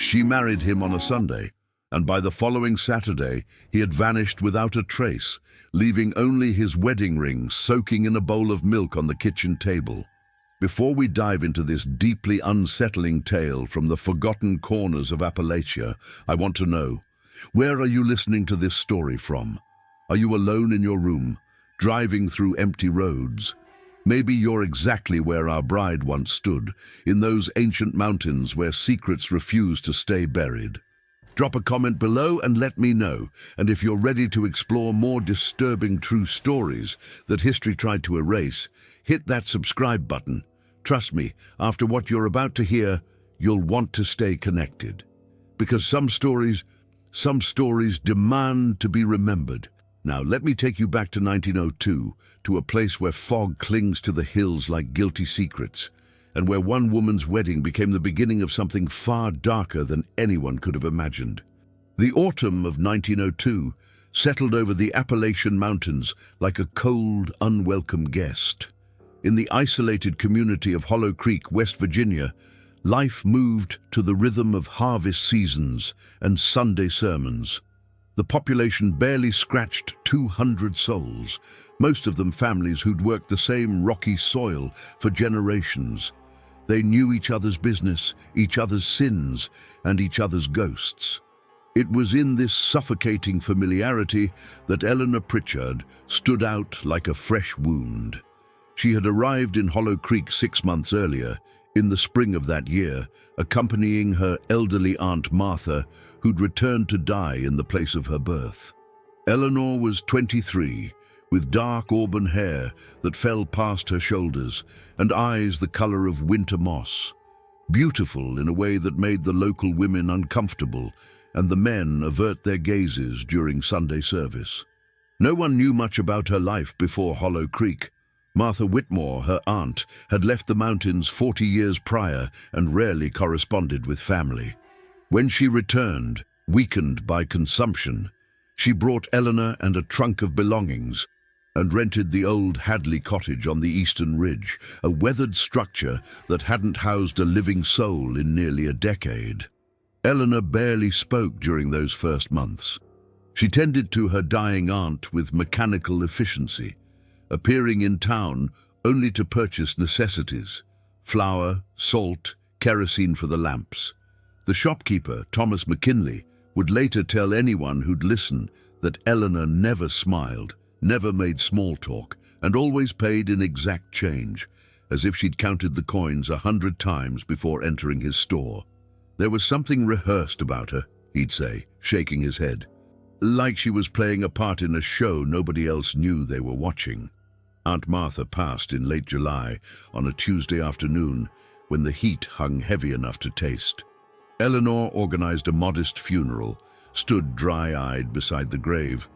She married him on a Sunday, and by the following Saturday he had vanished without a trace, leaving only his wedding ring soaking in a bowl of milk on the kitchen table. Before we dive into this deeply unsettling tale from the forgotten corners of Appalachia, I want to know, where are you listening to this story from? Are you alone in your room, driving through empty roads? Maybe you're exactly where our bride once stood, in those ancient mountains where secrets refuse to stay buried. Drop a comment below and let me know, and if you're ready to explore more disturbing true stories that history tried to erase, hit that subscribe button. Trust me, after what you're about to hear, you'll want to stay connected. Because some stories demand to be remembered. Now, let me take you back to 1902, to a place where fog clings to the hills like guilty secrets, and where one woman's wedding became the beginning of something far darker than anyone could have imagined. The autumn of 1902 settled over the Appalachian Mountains like a cold, unwelcome guest. In the isolated community of Hollow Creek, West Virginia, life moved to the rhythm of harvest seasons and Sunday sermons. The population barely scratched 200 souls, most of them families who'd worked the same rocky soil for generations. They knew each other's business, each other's sins, and each other's ghosts. It was in this suffocating familiarity that Eleanor Pritchard stood out like a fresh wound. She had arrived in Hollow Creek 6 months earlier, in the spring of that year, accompanying her elderly Aunt Martha, who'd returned to die in the place of her birth. Eleanor was 23, with dark auburn hair that fell past her shoulders and eyes the color of winter moss. Beautiful in a way that made the local women uncomfortable and the men avert their gazes during Sunday service. No one knew much about her life before Hollow Creek. Martha Whitmore, her aunt, had left the mountains 40 years prior and rarely corresponded with family. When she returned, weakened by consumption, she brought Eleanor and a trunk of belongings and rented the old Hadley cottage on the eastern ridge, a weathered structure that hadn't housed a living soul in nearly a decade. Eleanor barely spoke during those first months. She tended to her dying aunt with mechanical efficiency, appearing in town only to purchase necessities: flour, salt, kerosene for the lamps. The shopkeeper, Thomas McKinley, would later tell anyone who'd listen that Eleanor never smiled, never made small talk, and always paid in exact change, as if she'd counted the coins 100 times before entering his store. There was something rehearsed about her, he'd say, shaking his head, like she was playing a part in a show nobody else knew they were watching. Aunt Martha passed in late July, on a Tuesday afternoon, when the heat hung heavy enough to taste. Eleanor organized a modest funeral, stood dry-eyed beside the grave,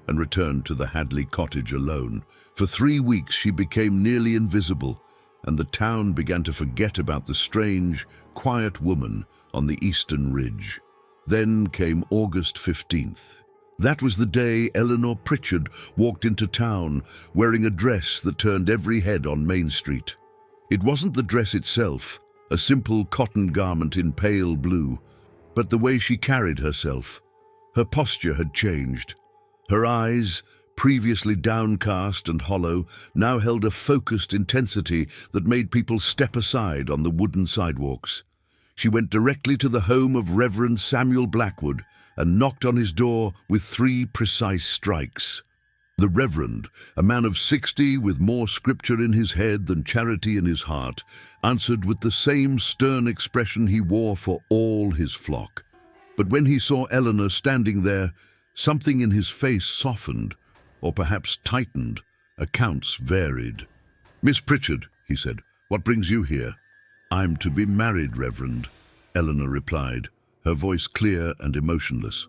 and returned to the Hadley cottage alone. For 3 weeks she became nearly invisible, and the town began to forget about the strange, quiet woman on the eastern ridge. Then came August 15th. That was the day Eleanor Pritchard walked into town, wearing a dress that turned every head on Main Street. It wasn't the dress itself, a simple cotton garment in pale blue, but the way she carried herself. Her posture had changed. Her eyes, previously downcast and hollow, now held a focused intensity that made people step aside on the wooden sidewalks. She went directly to the home of Reverend Samuel Blackwood and knocked on his door with 3 precise strikes. The Reverend, a man of 60 with more scripture in his head than charity in his heart, answered with the same stern expression he wore for all his flock. But when he saw Eleanor standing there, something in his face softened, or perhaps tightened. Accounts varied. "Miss Pritchard," he said, "what brings you here?" "I'm to be married, Reverend," Eleanor replied, her voice clear and emotionless.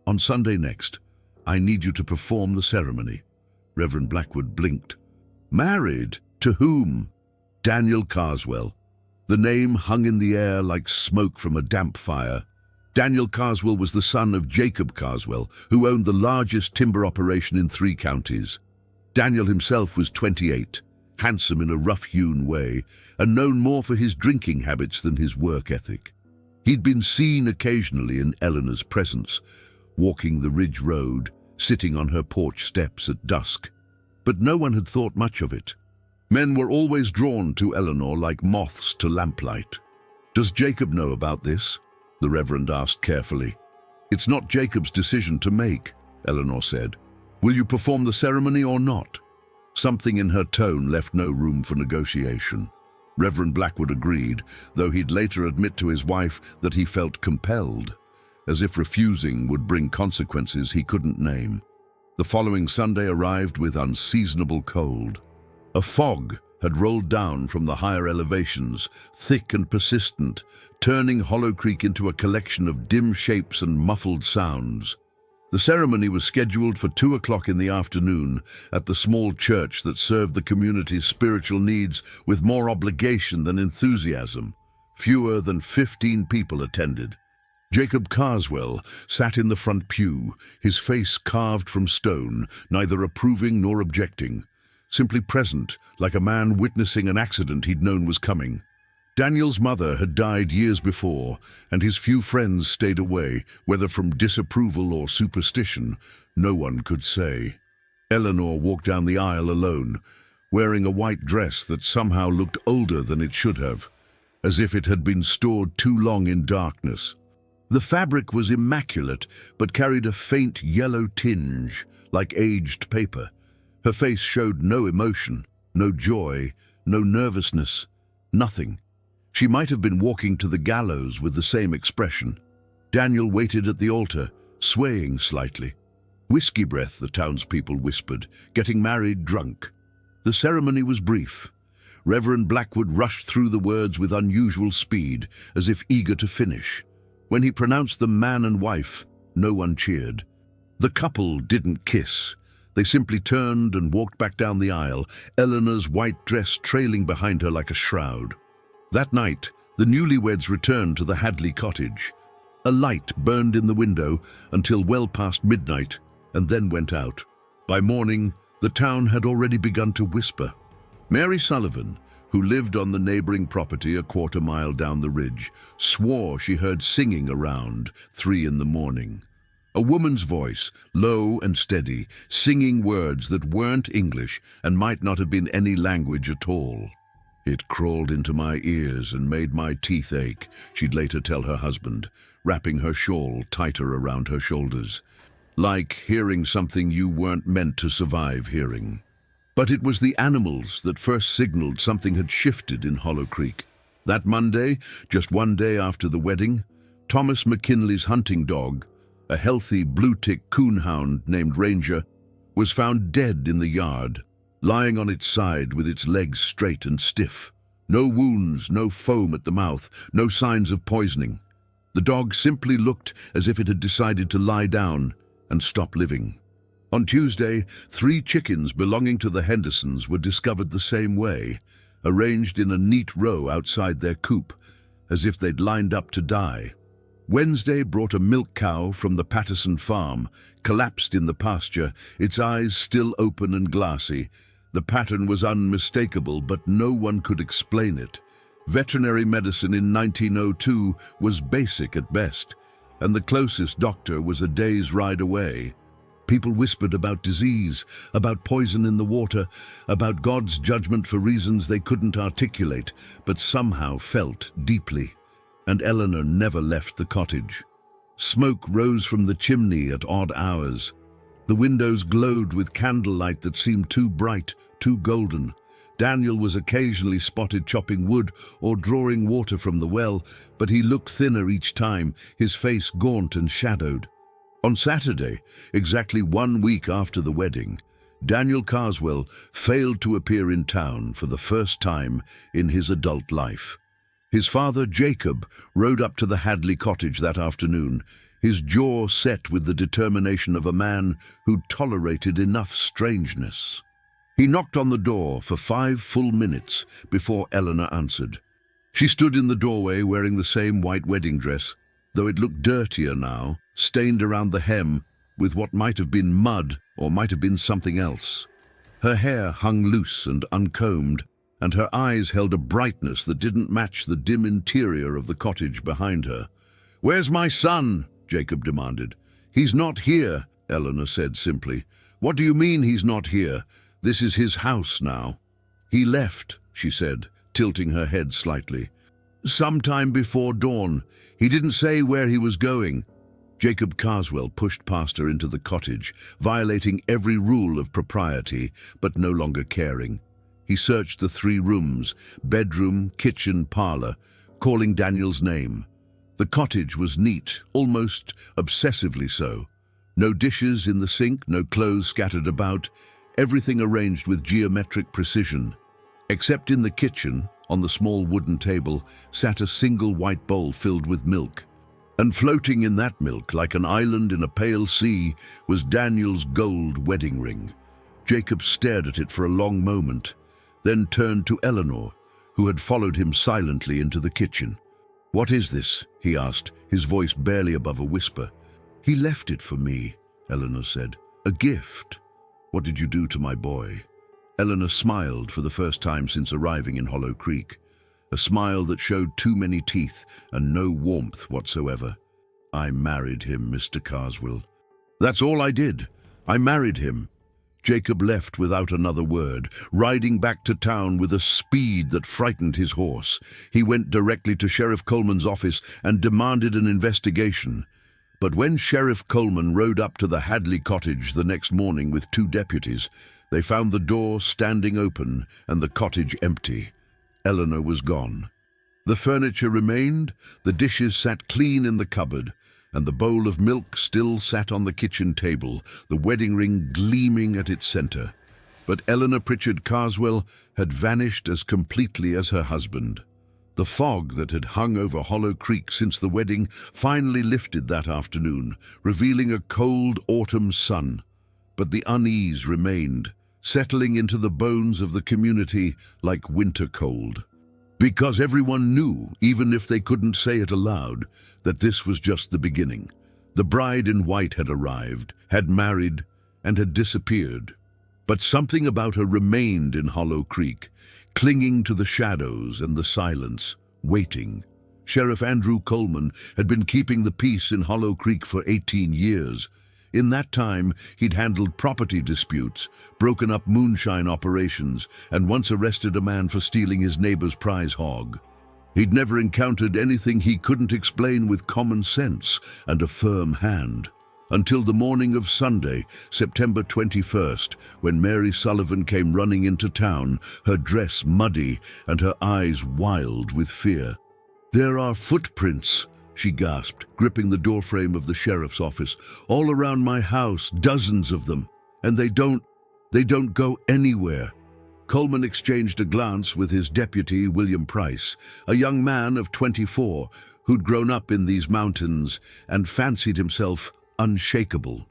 "On Sunday next. I need you to perform the ceremony." Reverend Blackwood blinked. "Married? To whom?" "Daniel Carswell." The name hung in the air like smoke from a damp fire. Daniel Carswell was the son of Jacob Carswell, who owned the largest timber operation in 3 counties. Daniel himself was 28, handsome in a rough-hewn way, and known more for his drinking habits than his work ethic. He'd been seen occasionally in Eleanor's presence, walking the ridge road, sitting on her porch steps at dusk. But no one had thought much of it. Men were always drawn to Eleanor like moths to lamplight. "Does Jacob know about this?" the Reverend asked carefully. "It's not Jacob's decision to make," Eleanor said. "Will you perform the ceremony or not?" Something in her tone left no room for negotiation. Reverend Blackwood agreed, though he'd later admit to his wife that he felt compelled, as if refusing would bring consequences he couldn't name. The following Sunday arrived with unseasonable cold. A fog had rolled down from the higher elevations, thick and persistent, turning Hollow Creek into a collection of dim shapes and muffled sounds. The ceremony was scheduled for 2 o'clock in the afternoon at the small church that served the community's spiritual needs with more obligation than enthusiasm. Fewer than 15 people attended. Jacob Carswell sat in the front pew, his face carved from stone, neither approving nor objecting, simply present, like a man witnessing an accident he'd known was coming. Daniel's mother had died years before, and his few friends stayed away, whether from disapproval or superstition, no one could say. Eleanor walked down the aisle alone, wearing a white dress that somehow looked older than it should have, as if it had been stored too long in darkness. The fabric was immaculate, but carried a faint yellow tinge, like aged paper. Her face showed no emotion, no joy, no nervousness, nothing. She might have been walking to the gallows with the same expression. Daniel waited at the altar, swaying slightly. "Whiskey breath," the townspeople whispered, "getting married drunk." The ceremony was brief. Reverend Blackwood rushed through the words with unusual speed, as if eager to finish. When he pronounced them man and wife, no one cheered. The couple didn't kiss. They simply turned and walked back down the aisle, Eleanor's white dress trailing behind her like a shroud. That night, the newlyweds returned to the Hadley cottage. A light burned in the window until well past midnight, and then went out. By morning, the town had already begun to whisper. Mary Sullivan, who lived on the neighboring property a quarter-mile down the ridge, swore she heard singing around 3 in the morning. A woman's voice, low and steady, singing words that weren't English and might not have been any language at all. "It crawled into my ears and made my teeth ache," she'd later tell her husband, wrapping her shawl tighter around her shoulders. "Like hearing something you weren't meant to survive hearing." But it was the animals that first signaled something had shifted in Hollow Creek. That Monday, just 1 day after the wedding, Thomas McKinley's hunting dog, a healthy blue-tick coonhound named Ranger, was found dead in the yard, lying on its side with its legs straight and stiff. No wounds, no foam at the mouth, no signs of poisoning. The dog simply looked as if it had decided to lie down and stop living. On Tuesday, 3 chickens belonging to the Hendersons were discovered the same way, arranged in a neat row outside their coop, as if they'd lined up to die. Wednesday brought a milk cow from the Patterson farm, collapsed in the pasture, its eyes still open and glassy. The pattern was unmistakable, but no one could explain it. Veterinary medicine in 1902 was basic at best, and the closest doctor was a day's ride away. People whispered about disease, about poison in the water, about God's judgment for reasons they couldn't articulate, but somehow felt deeply. And Eleanor never left the cottage. Smoke rose from the chimney at odd hours. The windows glowed with candlelight that seemed too bright, too golden. Daniel was occasionally spotted chopping wood or drawing water from the well, but he looked thinner each time, his face gaunt and shadowed. On Saturday, exactly 1 week after the wedding, Daniel Carswell failed to appear in town for the first time in his adult life. His father, Jacob, rode up to the Hadley cottage that afternoon, his jaw set with the determination of a man who'd tolerated enough strangeness. He knocked on the door for 5 full minutes before Eleanor answered. She stood in the doorway wearing the same white wedding dress, though it looked dirtier now, stained around the hem with what might have been mud or might have been something else. Her hair hung loose and uncombed, and her eyes held a brightness that didn't match the dim interior of the cottage behind her. "Where's my son?" Jacob demanded. "He's not here," Eleanor said simply. "What do you mean he's not here? This is his house now." "He left," she said, tilting her head slightly. "Sometime before dawn. He didn't say where he was going." Jacob Carswell pushed past her into the cottage, violating every rule of propriety, but no longer caring. He searched the 3 rooms, bedroom, kitchen, parlor, calling Daniel's name. The cottage was neat, almost obsessively so. No dishes in the sink, no clothes scattered about, everything arranged with geometric precision. Except in the kitchen, on the small wooden table, sat a single white bowl filled with milk. And floating in that milk, like an island in a pale sea, was Daniel's gold wedding ring. Jacob stared at it for a long moment, then turned to Eleanor, who had followed him silently into the kitchen. "What is this?" he asked, his voice barely above a whisper. "He left it for me," Eleanor said. "A gift." "What did you do to my boy?" Eleanor smiled for the first time since arriving in Hollow Creek, a smile that showed too many teeth and no warmth whatsoever. "I married him, Mr. Carswell. That's all I did. I married him." Jacob left without another word, riding back to town with a speed that frightened his horse. He went directly to Sheriff Coleman's office and demanded an investigation. But when Sheriff Coleman rode up to the Hadley cottage the next morning with 2 deputies, they found the door standing open and the cottage empty. Eleanor was gone. The furniture remained, the dishes sat clean in the cupboard, and the bowl of milk still sat on the kitchen table, the wedding ring gleaming at its center. But Eleanor Pritchard Carswell had vanished as completely as her husband. The fog that had hung over Hollow Creek since the wedding finally lifted that afternoon, revealing a cold autumn sun. But the unease remained, settling into the bones of the community like winter cold. Because everyone knew, even if they couldn't say it aloud, that this was just the beginning. The bride in white had arrived, had married, and had disappeared. But something about her remained in Hollow Creek, clinging to the shadows and the silence, waiting. Sheriff Andrew Coleman had been keeping the peace in Hollow Creek for 18 years. In that time, he'd handled property disputes, broken up moonshine operations, and once arrested a man for stealing his neighbor's prize hog. He'd never encountered anything he couldn't explain with common sense and a firm hand. Until the morning of Sunday, September 21st, when Mary Sullivan came running into town, her dress muddy and her eyes wild with fear. "There are footprints," she gasped, gripping the doorframe of the sheriff's office. "All around my house, dozens of them. And they don't go anywhere." Coleman exchanged a glance with his deputy, William Price, a young man of 24 who'd grown up in these mountains and fancied himself unshakable.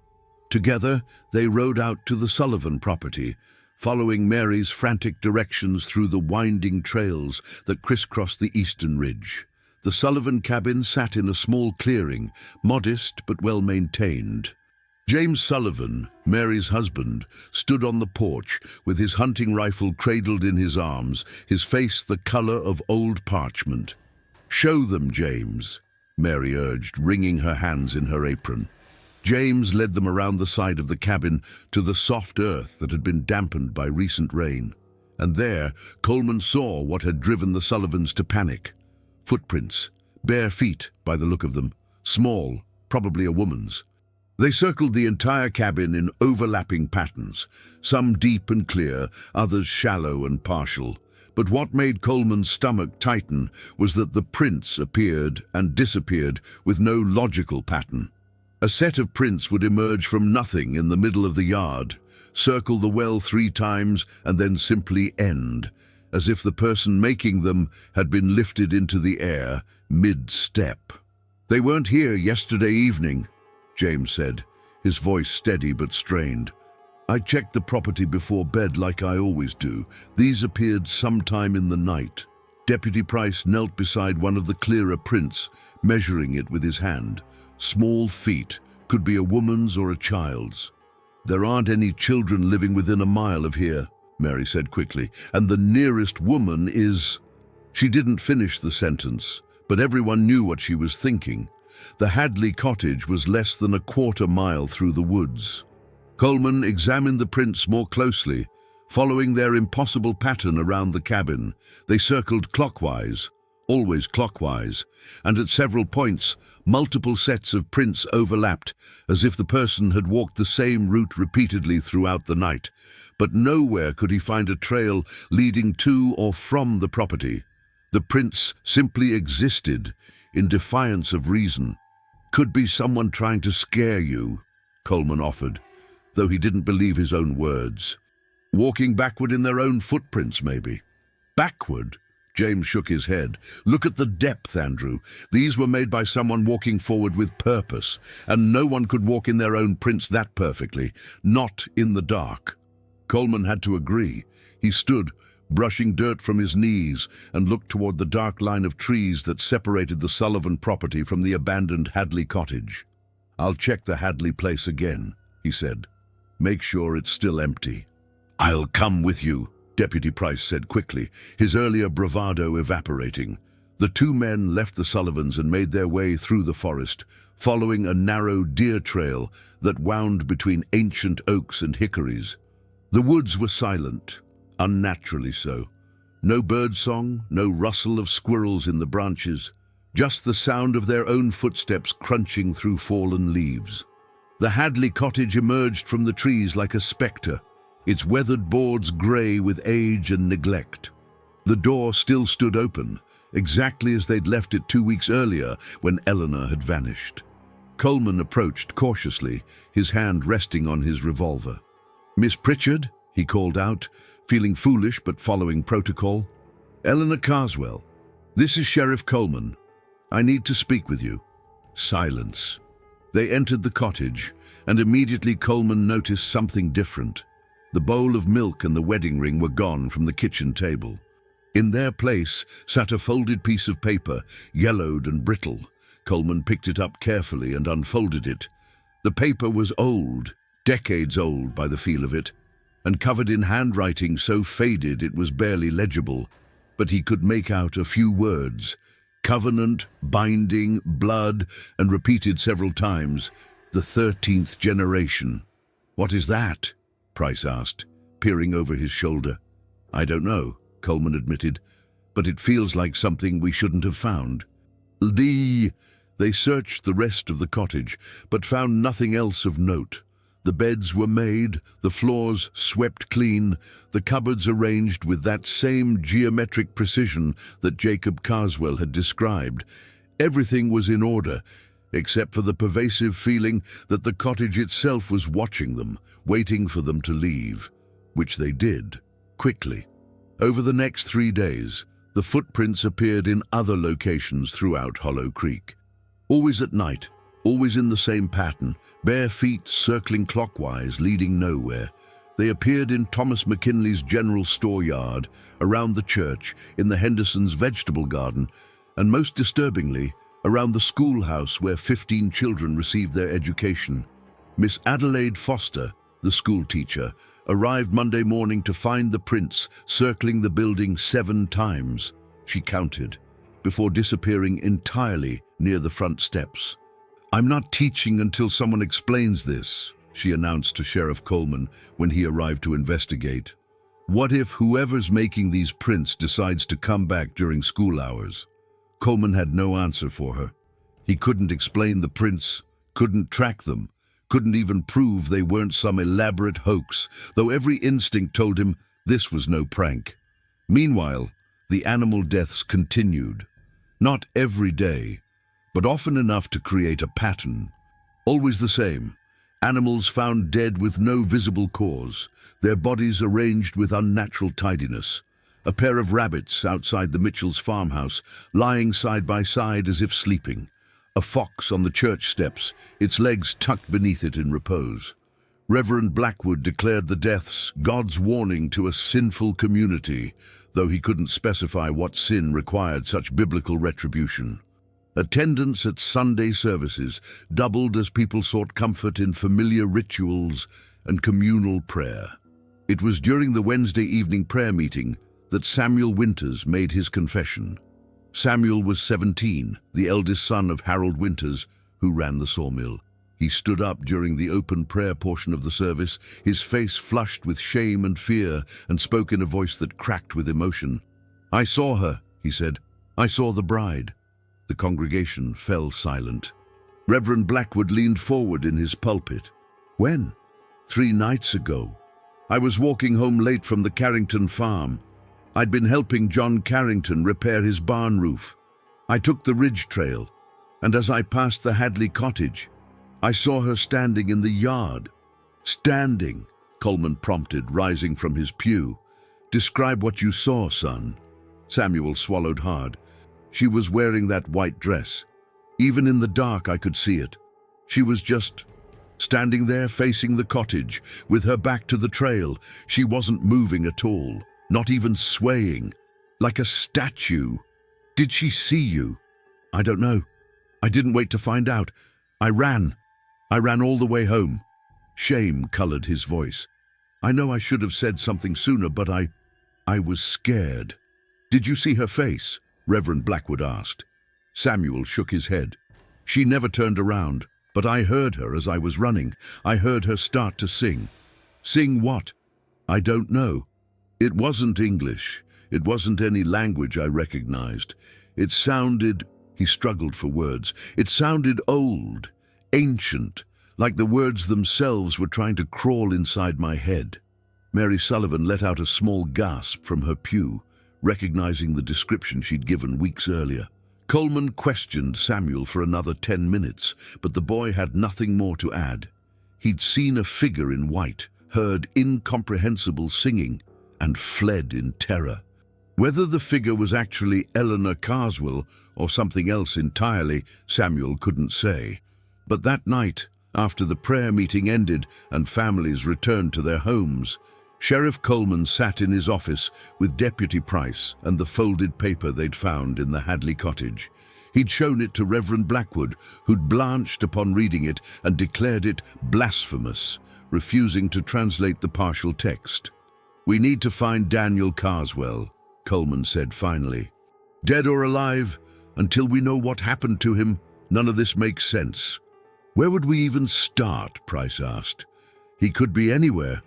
Together, they rode out to the Sullivan property, following Mary's frantic directions through the winding trails that crisscrossed the eastern ridge. The Sullivan cabin sat in a small clearing, modest but well-maintained. James Sullivan, Mary's husband, stood on the porch with his hunting rifle cradled in his arms, his face the color of old parchment. "Show them, James," Mary urged, wringing her hands in her apron. James led them around the side of the cabin to the soft earth that had been dampened by recent rain. And there, Coleman saw what had driven the Sullivans to panic. Footprints, bare feet by the look of them, small, probably a woman's. They circled the entire cabin in overlapping patterns, some deep and clear, others shallow and partial. But what made Coleman's stomach tighten was that the prints appeared and disappeared with no logical pattern. A set of prints would emerge from nothing in the middle of the yard, circle the well 3 times, and then simply end, as if the person making them had been lifted into the air mid-step. "They weren't here yesterday evening," James said, his voice steady but strained. "I checked the property before bed like I always do. These appeared sometime in the night." Deputy Price knelt beside one of the clearer prints, measuring it with his hand. Small feet, could be a woman's or a child's. "There aren't any children living within a mile of here," Mary said quickly, "and the nearest woman is—" She didn't finish the sentence, but everyone knew what she was thinking. The Hadley cottage was less than a quarter mile through the woods. Coleman examined the prints more closely. Following their impossible pattern around the cabin, they circled clockwise, always clockwise, and at several points, multiple sets of prints overlapped, as if the person had walked the same route repeatedly throughout the night. But nowhere could he find a trail leading to or from the property. The prints simply existed, in defiance of reason. "Could be someone trying to scare you," Coleman offered, though he didn't believe his own words. "Walking backward in their own footprints, maybe." "Backward?" James shook his head. "Look at the depth, Andrew. These were made by someone walking forward with purpose, and no one could walk in their own prints that perfectly, not in the dark." Coleman had to agree. He stood, brushing dirt from his knees, and looked toward the dark line of trees that separated the Sullivan property from the abandoned Hadley cottage. "I'll check the Hadley place again," he said. "Make sure it's still empty." "I'll come with you," Deputy Price said quickly, his earlier bravado evaporating. The two men left the Sullivans and made their way through the forest, following a narrow deer trail that wound between ancient oaks and hickories. The woods were silent, unnaturally so. No birdsong, no rustle of squirrels in the branches, just the sound of their own footsteps crunching through fallen leaves. The Hadley cottage emerged from the trees like a spectre, its weathered boards grey with age and neglect. The door still stood open, exactly as they'd left it 2 weeks earlier when Eleanor had vanished. Coleman approached cautiously, his hand resting on his revolver. "Miss Pritchard?" he called out, feeling foolish but following protocol. "Eleanor Carswell, this is Sheriff Coleman. I need to speak with you." Silence. They entered the cottage, and immediately Coleman noticed something different. The bowl of milk and the wedding ring were gone from the kitchen table. In their place sat a folded piece of paper, yellowed and brittle. Coleman picked it up carefully and unfolded it. The paper was old, decades old by the feel of it, and covered in handwriting so faded it was barely legible, but he could make out a few words: covenant, binding, blood, and repeated several times, the 13th generation. "What is that?" Price asked, peering over his shoulder. "I don't know," Coleman admitted, "but it feels like something we shouldn't have found." They searched the rest of the cottage, but found nothing else of note. The beds were made, the floors swept clean, the cupboards arranged with that same geometric precision that Jacob Carswell had described. Everything was in order, except for the pervasive feeling that the cottage itself was watching them, waiting for them to leave, which they did, quickly. Over the next 3 days, the footprints appeared in other locations throughout Hollow Creek. Always at night, always in the same pattern, bare feet circling clockwise, leading nowhere. They appeared in Thomas McKinley's general store yard, around the church, in the Hendersons' vegetable garden, and most disturbingly, around the schoolhouse where 15 children received their education. Miss Adelaide Foster, the school teacher, arrived Monday morning to find the prints circling the building 7 times, she counted, before disappearing entirely near the front steps. "I'm not teaching until someone explains this," she announced to Sheriff Coleman when he arrived to investigate. "What if whoever's making these prints decides to come back during school hours?" Coleman had no answer for her. He couldn't explain the prints, couldn't track them, couldn't even prove they weren't some elaborate hoax, though every instinct told him this was no prank. Meanwhile, the animal deaths continued. Not every day, but often enough to create a pattern. Always the same. Animals found dead with no visible cause, their bodies arranged with unnatural tidiness. A pair of rabbits outside the Mitchells' farmhouse, lying side by side as if sleeping. A fox on the church steps, its legs tucked beneath it in repose. Reverend Blackwood declared the deaths God's warning to a sinful community, though he couldn't specify what sin required such biblical retribution. Attendance at Sunday services doubled as people sought comfort in familiar rituals and communal prayer. It was during the Wednesday evening prayer meeting that Samuel Winters made his confession. Samuel was 17, the eldest son of Harold Winters, who ran the sawmill. He stood up during the open prayer portion of the service, his face flushed with shame and fear, and spoke in a voice that cracked with emotion. "I saw her," he said. "I saw the bride." The congregation fell silent. Reverend Blackwood leaned forward in his pulpit. "When?" "3 nights ago. I was walking home late from the Carrington farm. I'd been helping John Carrington repair his barn roof. I took the ridge trail, and as I passed the Hadley cottage, I saw her standing in the yard." "Standing," Coleman prompted, rising from his pew. "Describe what you saw, son." Samuel swallowed hard. "She was wearing that white dress. Even in the dark I could see it. She was just standing there facing the cottage, with her back to the trail. She wasn't moving at all, not even swaying, like a statue." "Did she see you?" "I don't know. I didn't wait to find out. I ran all the way home." Shame colored his voice. "I know I should have said something sooner, but I was scared." "Did you see her face?" Reverend Blackwood asked. Samuel shook his head. "She never turned around, but I heard her as I was running. I heard her start to sing." "Sing what?" "I don't know. It wasn't English. It wasn't any language I recognized. It sounded—" he struggled for words. "It sounded old, ancient, like the words themselves were trying to crawl inside my head." Mary Sullivan let out a small gasp from her pew, recognizing the description she'd given weeks earlier. Coleman questioned Samuel for another 10 minutes, but the boy had nothing more to add. He'd seen a figure in white, heard incomprehensible singing, and fled in terror. Whether the figure was actually Eleanor Carswell or something else entirely, Samuel couldn't say. But that night, after the prayer meeting ended and families returned to their homes, Sheriff Coleman sat in his office with Deputy Price and the folded paper they'd found in the Hadley cottage. He'd shown it to Reverend Blackwood, who'd blanched upon reading it and declared it blasphemous, refusing to translate the partial text. "We need to find Daniel Carswell," Coleman said finally. "Dead or alive, until we know what happened to him, none of this makes sense." "Where would we even start?" Price asked. "He could be anywhere.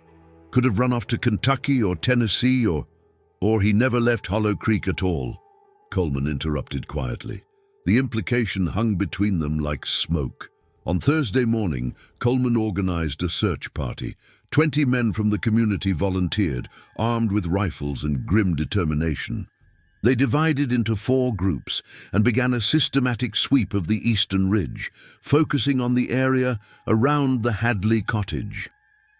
Could have run off to Kentucky or Tennessee or he never left Hollow Creek at all," Coleman interrupted quietly. The implication hung between them like smoke. On Thursday morning, Coleman organized a search party. 20 men from the community volunteered, armed with rifles and grim determination. They divided into 4 groups and began a systematic sweep of the eastern ridge, focusing on the area around the Hadley cottage.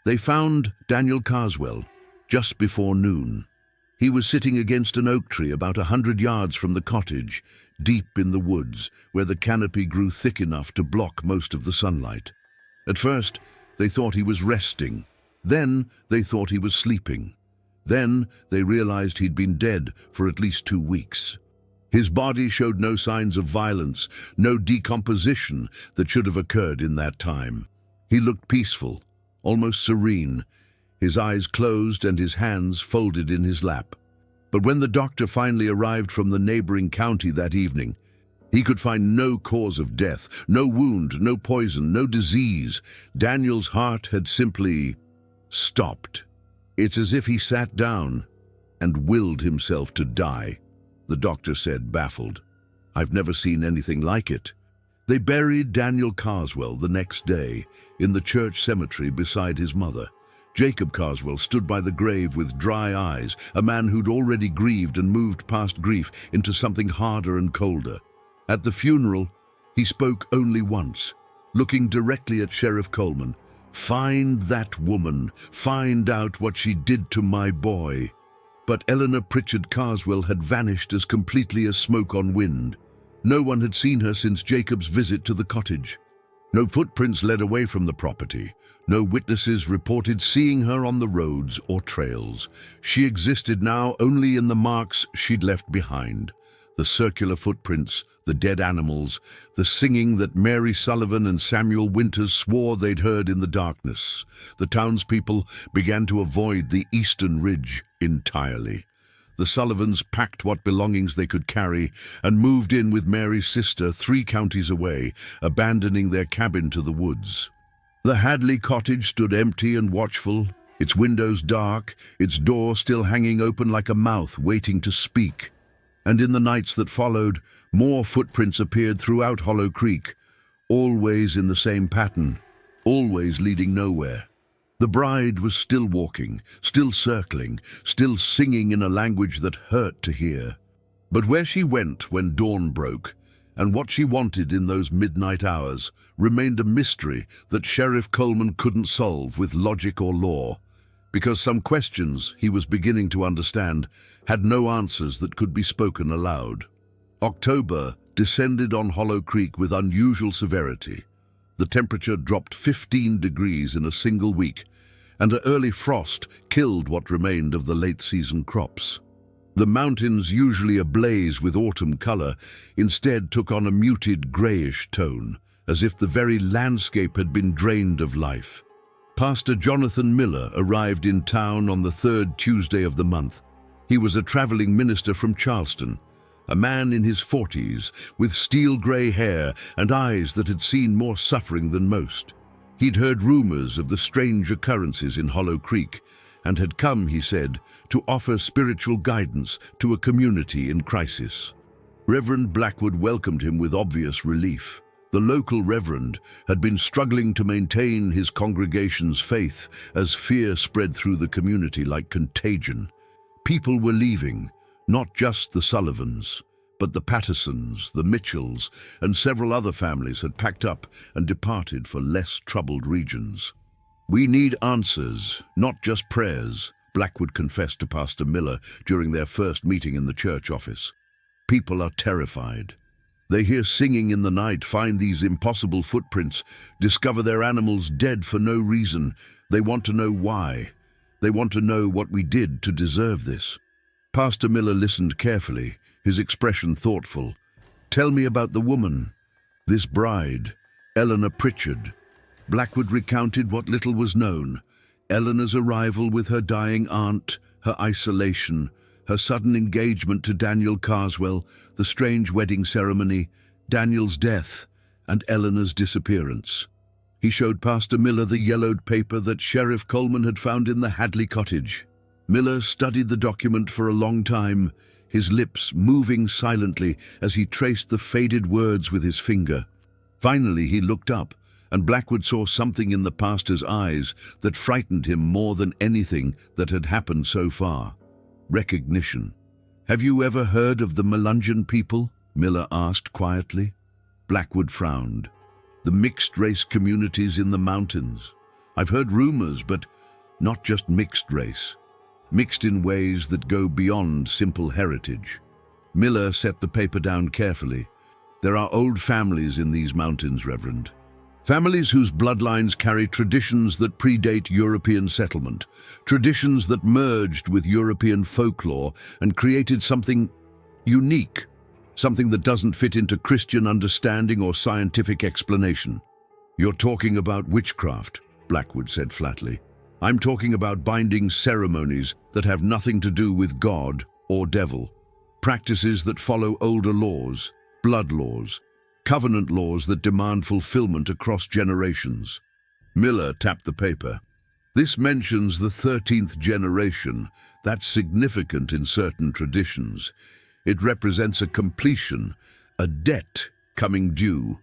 They found Daniel Carswell just before noon. He was sitting against an oak tree about 100 yards from the cottage, deep in the woods, where the canopy grew thick enough to block most of the sunlight. At first, they thought he was resting. Then they thought he was sleeping. Then they realized he'd been dead for at least 2 weeks. His body showed no signs of violence, no decomposition that should have occurred in that time. He looked peaceful, almost serene, his eyes closed and his hands folded in his lap. But when the doctor finally arrived from the neighboring county that evening, he could find no cause of death, no wound, no poison, no disease. Daniel's heart had simply stopped. "It's as if he sat down and willed himself to die," the doctor said, baffled. "I've never seen anything like it." They buried Daniel Carswell the next day in the church cemetery beside his mother. Jacob Carswell stood by the grave with dry eyes, a man who'd already grieved and moved past grief into something harder and colder. At the funeral, he spoke only once, looking directly at Sheriff Coleman. "Find that woman. Find out what she did to my boy." But Eleanor Pritchard Carswell had vanished as completely as smoke on wind. No one had seen her since Jacob's visit to the cottage. No footprints led away from the property. No witnesses reported seeing her on the roads or trails. She existed now only in the marks she'd left behind. The circular footprints, the dead animals, the singing that Mary Sullivan and Samuel Winters swore they'd heard in the darkness. The townspeople began to avoid the eastern ridge entirely. The Sullivans packed what belongings they could carry and moved in with Mary's sister 3 counties away, abandoning their cabin to the woods. The Hadley cottage stood empty and watchful, its windows dark, its door still hanging open like a mouth waiting to speak. And in the nights that followed, more footprints appeared throughout Hollow Creek, always in the same pattern, always leading nowhere. The bride was still walking, still circling, still singing in a language that hurt to hear. But where she went when dawn broke, and what she wanted in those midnight hours, remained a mystery that Sheriff Coleman couldn't solve with logic or law, because some questions he was beginning to understand had no answers that could be spoken aloud. October descended on Hollow Creek with unusual severity. The temperature dropped 15 degrees in a single week, and an early frost killed what remained of the late-season crops. The mountains, usually ablaze with autumn color, instead took on a muted grayish tone, as if the very landscape had been drained of life. Pastor Jonathan Miller arrived in town on the 3rd Tuesday of the month. He was a traveling minister from Charleston, a man in his 40s, with steel-gray hair and eyes that had seen more suffering than most. He'd heard rumors of the strange occurrences in Hollow Creek, and had come, he said, to offer spiritual guidance to a community in crisis. Reverend Blackwood welcomed him with obvious relief. The local reverend had been struggling to maintain his congregation's faith as fear spread through the community like contagion. People were leaving, not just the Sullivans, but the Pattersons, the Mitchells, and several other families had packed up and departed for less troubled regions. "We need answers, not just prayers," Blackwood confessed to Pastor Miller during their first meeting in the church office. "People are terrified. They hear singing in the night, find these impossible footprints, discover their animals dead for no reason. They want to know why. They want to know what we did to deserve this." Pastor Miller listened carefully, his expression thoughtful. "Tell me about the woman, this bride, Eleanor Pritchard." Blackwood recounted what little was known: Eleanor's arrival with her dying aunt, her isolation, her sudden engagement to Daniel Carswell, the strange wedding ceremony, Daniel's death, and Eleanor's disappearance. He showed Pastor Miller the yellowed paper that Sheriff Coleman had found in the Hadley cottage. Miller studied the document for a long time, his lips moving silently as he traced the faded words with his finger. Finally, he looked up, and Blackwood saw something in the pastor's eyes that frightened him more than anything that had happened so far. Recognition. "Have you ever heard of the Melungeon people?" Miller asked quietly. Blackwood frowned. "The mixed-race communities in the mountains. I've heard rumors, but not just mixed race. Mixed in ways that go beyond simple heritage." Miller set the paper down carefully. "There are old families in these mountains, Reverend. Families whose bloodlines carry traditions that predate European settlement, traditions that merged with European folklore and created something unique, something that doesn't fit into Christian understanding or scientific explanation." "You're talking about witchcraft," Blackwood said flatly. "I'm talking about binding ceremonies that have nothing to do with God or devil, practices that follow older laws, blood laws, covenant laws that demand fulfillment across generations." Miller tapped the paper. "This mentions the 13th generation. That's significant in certain traditions. It represents a completion, a debt coming due."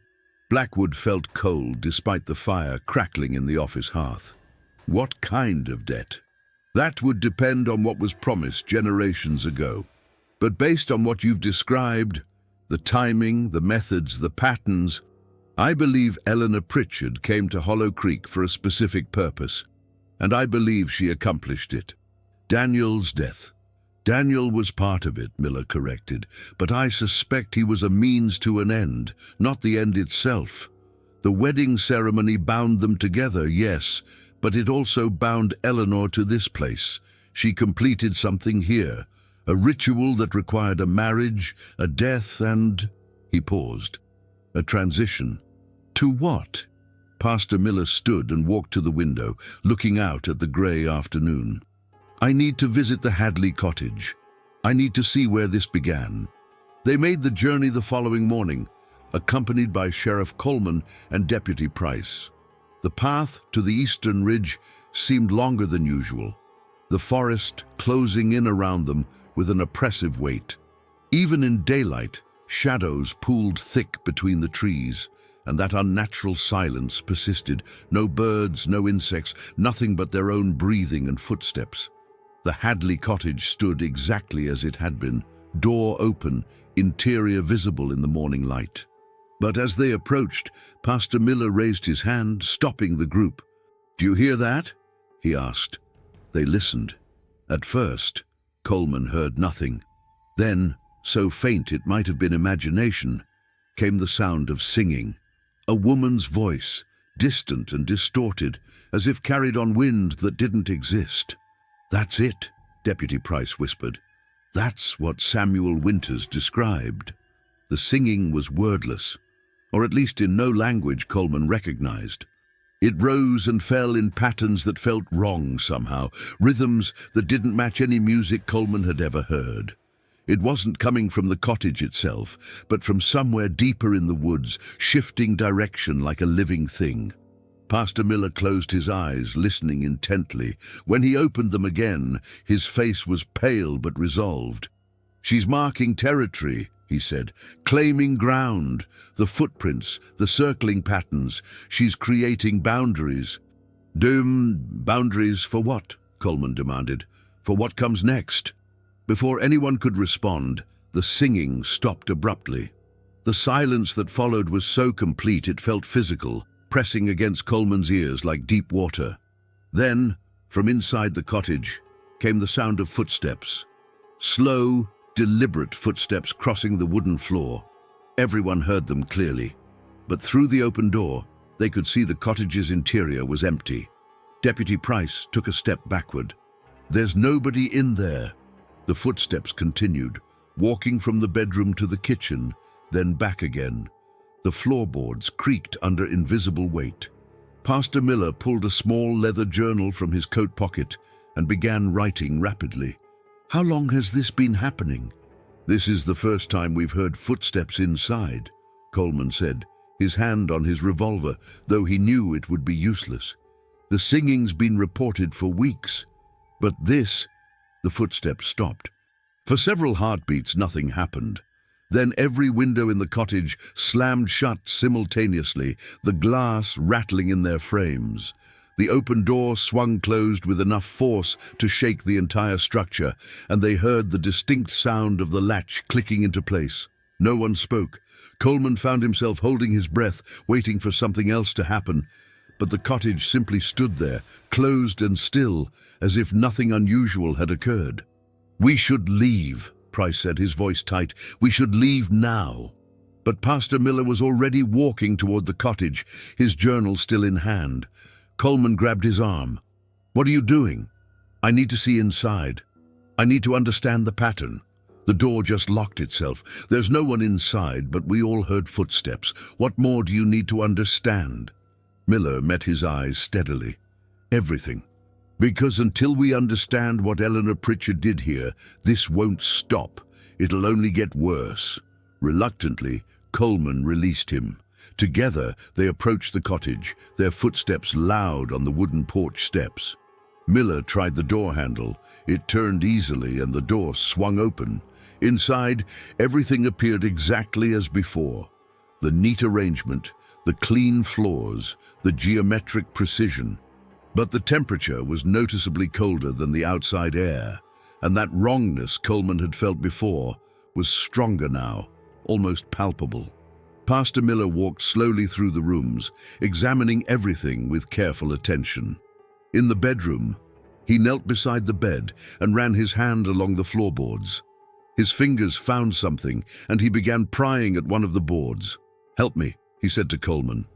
Blackwood felt cold despite the fire crackling in the office hearth. "What kind of debt?" "That would depend on what was promised generations ago. But based on what you've described, the timing, the methods, the patterns, I believe Eleanor Pritchard came to Hollow Creek for a specific purpose, and I believe she accomplished it." "Daniel's death. Daniel was part of it," Miller corrected, "but I suspect he was a means to an end, not the end itself. The wedding ceremony bound them together, yes, but it also bound Eleanor to this place. She completed something here, A ritual that required a marriage, a death, and... He paused. A transition. To what? Pastor Miller stood and walked to the window, looking out at the grey afternoon. I need to visit the Hadley cottage. I need to see where this began. They made the journey the following morning, accompanied by Sheriff Coleman and Deputy Price. The path to the eastern ridge seemed longer than usual, the forest closing in around them with an oppressive weight. Even in daylight, shadows pooled thick between the trees, and that unnatural silence persisted. No birds, no insects, nothing but their own breathing and footsteps. The Hadley cottage stood exactly as it had been, door open, interior visible in the morning light. But as they approached, Pastor Miller raised his hand, stopping the group. "Do you hear that?" he asked. They listened. At first, Coleman heard nothing. Then, so faint it might have been imagination, came the sound of singing. A woman's voice, distant and distorted, as if carried on wind that didn't exist. "That's it," Deputy Price whispered. "That's what Samuel Winters described." The singing was wordless, or at least in no language Coleman recognized. It rose and fell in patterns that felt wrong somehow, rhythms that didn't match any music Coleman had ever heard. It wasn't coming from the cottage itself, but from somewhere deeper in the woods, shifting direction like a living thing. Pastor Miller closed his eyes, listening intently. When he opened them again, his face was pale but resolved. "She's marking territory," he said, "claiming ground, the footprints, the circling patterns. She's creating boundaries." Boundaries for what?" Coleman demanded. "For what comes next?" Before anyone could respond, the singing stopped abruptly. The silence that followed was so complete it felt physical, pressing against Coleman's ears like deep water. Then, from inside the cottage, came the sound of footsteps. Slow, deliberate footsteps crossing the wooden floor. Everyone heard them clearly, but through the open door, they could see the cottage's interior was empty. Deputy Price took a step backward. "There's nobody in there." The footsteps continued, walking from the bedroom to the kitchen, then back again. The floorboards creaked under invisible weight. Pastor Miller pulled a small leather journal from his coat pocket and began writing rapidly. "How long has this been happening?" "This is the first time we've heard footsteps inside," Coleman said, his hand on his revolver, though he knew it would be useless. "The singing's been reported for weeks. But this..." The footsteps stopped. For several heartbeats, nothing happened. Then every window in the cottage slammed shut simultaneously, the glass rattling in their frames. The open door swung closed with enough force to shake the entire structure, and they heard the distinct sound of the latch clicking into place. No one spoke. Coleman found himself holding his breath, waiting for something else to happen. But the cottage simply stood there, closed and still, as if nothing unusual had occurred. "We should leave," Price said, his voice tight. "We should leave now." But Pastor Miller was already walking toward the cottage, his journal still in hand. Coleman grabbed his arm. "What are you doing?" "I need to see inside. I need to understand the pattern." The door just locked itself. "There's no one inside, but we all heard footsteps. What more do you need to understand?" Miller met his eyes steadily. "Everything. Because until we understand what Eleanor Pritchard did here, this won't stop. It'll only get worse." Reluctantly, Coleman released him. Together, they approached the cottage, their footsteps loud on the wooden porch steps. Miller tried the door handle. It turned easily and the door swung open. Inside, everything appeared exactly as before. The neat arrangement, the clean floors, the geometric precision. But the temperature was noticeably colder than the outside air, and that wrongness Coleman had felt before was stronger now, almost palpable. Pastor Miller walked slowly through the rooms, examining everything with careful attention. In the bedroom, he knelt beside the bed and ran his hand along the floorboards. His fingers found something, and he began prying at one of the boards. "Help me," he said to Coleman.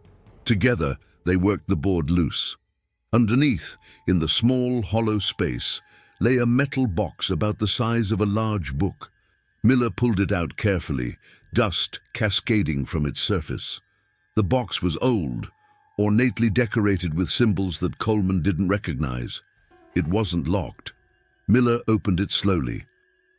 Together, they worked the board loose. Underneath, in the small, hollow space, lay a metal box about the size of a large book. Miller pulled it out carefully, dust cascading from its surface. The box was old, ornately decorated with symbols that Coleman didn't recognize. It wasn't locked. Miller opened it slowly.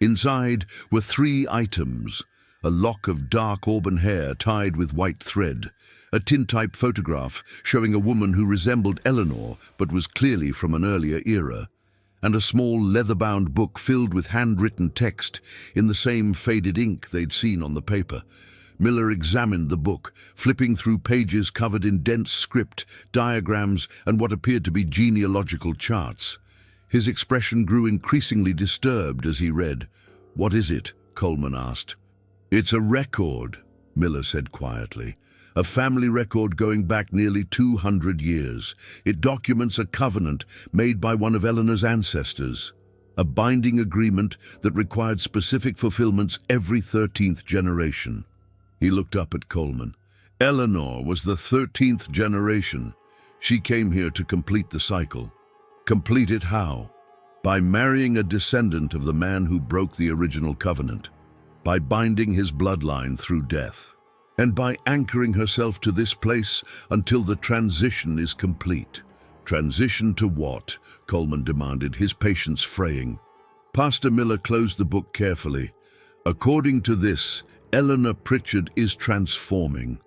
Inside were 3 items: a lock of dark auburn hair tied with white thread, a tintype photograph showing a woman who resembled Eleanor but was clearly from an earlier era, and a small leather-bound book filled with handwritten text in the same faded ink they'd seen on the paper. Miller examined the book, flipping through pages covered in dense script, diagrams, and what appeared to be genealogical charts. His expression grew increasingly disturbed as he read. "What is it?" Coleman asked. "It's a record," Miller said quietly. "A family record going back nearly 200 years. It documents a covenant made by one of Eleanor's ancestors, a binding agreement that required specific fulfillments every 13th generation." He looked up at Coleman. "Eleanor was the 13th generation. She came here to complete the cycle." "Complete it how?" "By marrying a descendant of the man who broke the original covenant, by binding his bloodline through death, and by anchoring herself to this place until the transition is complete." "Transition to what?" Coleman demanded, his patience fraying. Pastor Miller closed the book carefully. "According to this, Eleanor Pritchard is transforming,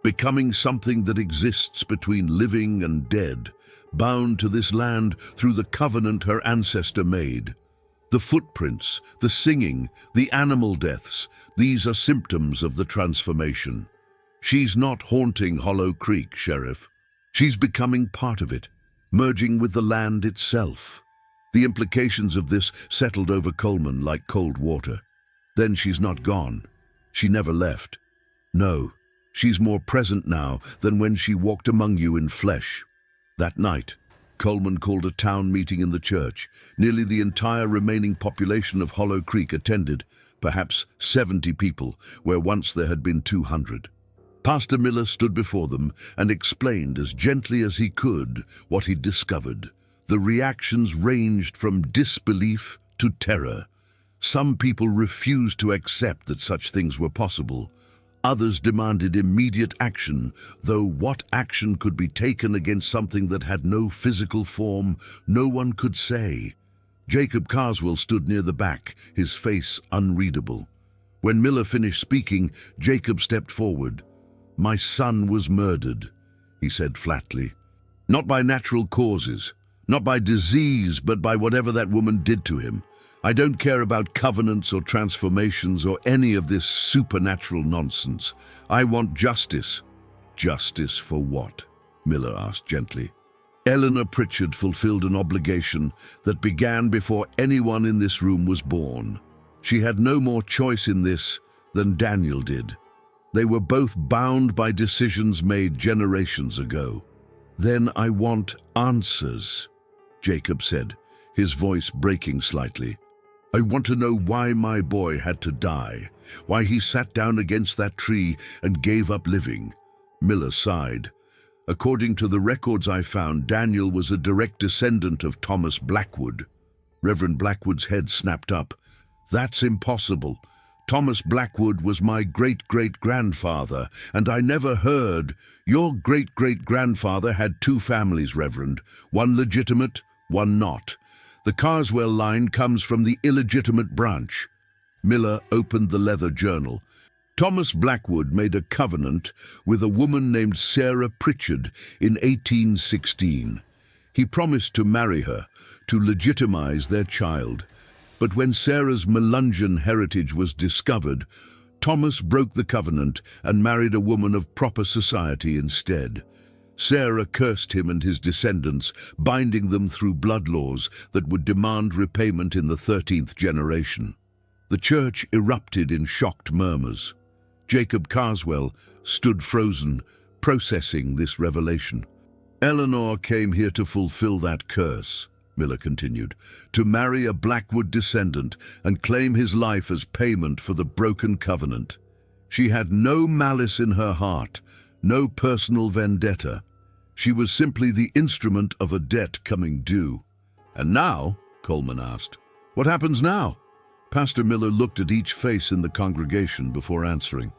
becoming something that exists between living and dead, bound to this land through the covenant her ancestor made. The footprints, the singing, the animal deaths, these are symptoms of the transformation. She's not haunting Hollow Creek, Sheriff. She's becoming part of it, merging with the land itself." The implications of this settled over Coleman like cold water. "Then she's not gone. She never left." "No, she's more present now than when she walked among you in flesh." That night, Coleman called a town meeting in the church. Nearly the entire remaining population of Hollow Creek attended, perhaps 70 people, where once there had been 200. Pastor Miller stood before them and explained as gently as he could what he'd discovered. The reactions ranged from disbelief to terror. Some people refused to accept that such things were possible. Others demanded immediate action, though what action could be taken against something that had no physical form, no one could say. Jacob Carswell stood near the back, his face unreadable. When Miller finished speaking, Jacob stepped forward. "My son was murdered," he said flatly. "Not by natural causes, not by disease, but by whatever that woman did to him. I don't care about covenants or transformations or any of this supernatural nonsense. I want justice." "Justice for what?" Miller asked gently. "Eleanor Pritchard fulfilled an obligation that began before anyone in this room was born. She had no more choice in this than Daniel did. They were both bound by decisions made generations ago." "Then I want answers," Jacob said, his voice breaking slightly. "I want to know why my boy had to die, why he sat down against that tree and gave up living." Miller sighed. "According to the records I found, Daniel was a direct descendant of Thomas Blackwood." Reverend Blackwood's head snapped up. "That's impossible. Thomas Blackwood was my great-great-grandfather, and I never heard—" "Your great-great-grandfather had 2 families, Reverend, one legitimate, one not. The Carswell line comes from the illegitimate branch." Miller opened the leather journal. "Thomas Blackwood made a covenant with a woman named Sarah Pritchard in 1816. He promised to marry her, to legitimize their child. But when Sarah's Melungeon heritage was discovered, Thomas broke the covenant and married a woman of proper society instead. Sarah cursed him and his descendants, binding them through blood laws that would demand repayment in the 13th generation." The church erupted in shocked murmurs. Jacob Carswell stood frozen, processing this revelation. "Eleanor came here to fulfill that curse," Miller continued, "to marry a Blackwood descendant and claim his life as payment for the broken covenant. She had no malice in her heart, no personal vendetta. She was simply the instrument of a debt coming due. And now," Coleman asked. "What happens now?" Pastor Miller looked at each face in the congregation before answering.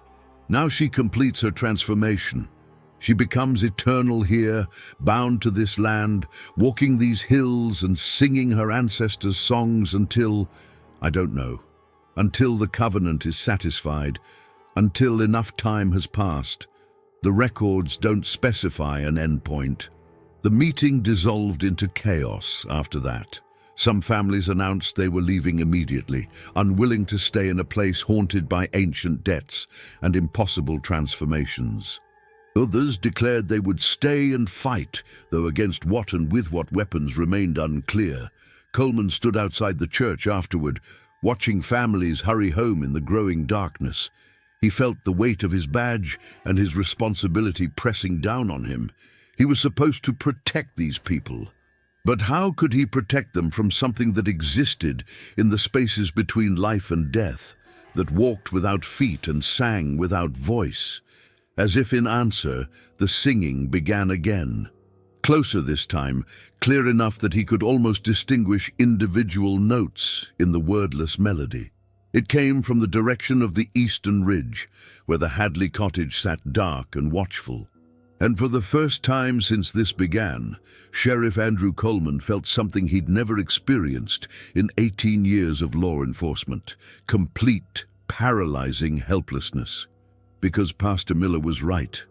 "Now she completes her transformation. She becomes eternal here, bound to this land, walking these hills and singing her ancestors' songs until, I don't know, until the covenant is satisfied, until enough time has passed. The records don't specify an endpoint." The meeting dissolved into chaos after that. Some families announced they were leaving immediately, unwilling to stay in a place haunted by ancient debts and impossible transformations. Others declared they would stay and fight, though against what and with what weapons remained unclear. Coleman stood outside the church afterward, watching families hurry home in the growing darkness. He felt the weight of his badge and his responsibility pressing down on him. He was supposed to protect these people. But how could he protect them from something that existed in the spaces between life and death, that walked without feet and sang without voice? As if in answer, the singing began again. Closer this time, clear enough that he could almost distinguish individual notes in the wordless melody. It came from the direction of the eastern ridge, where the Hadley cottage sat dark and watchful. And for the first time since this began, Sheriff Andrew Coleman felt something he'd never experienced in 18 years of law enforcement: complete, paralyzing helplessness. Because Pastor Miller was right.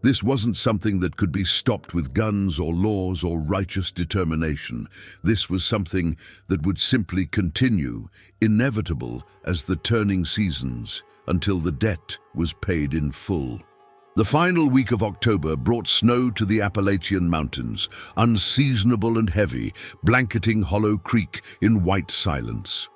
This wasn't something that could be stopped with guns or laws or righteous determination. This was something that would simply continue, inevitable as the turning seasons, until the debt was paid in full. The final week of October brought snow to the Appalachian Mountains, unseasonable and heavy, blanketing Hollow Creek in white silence.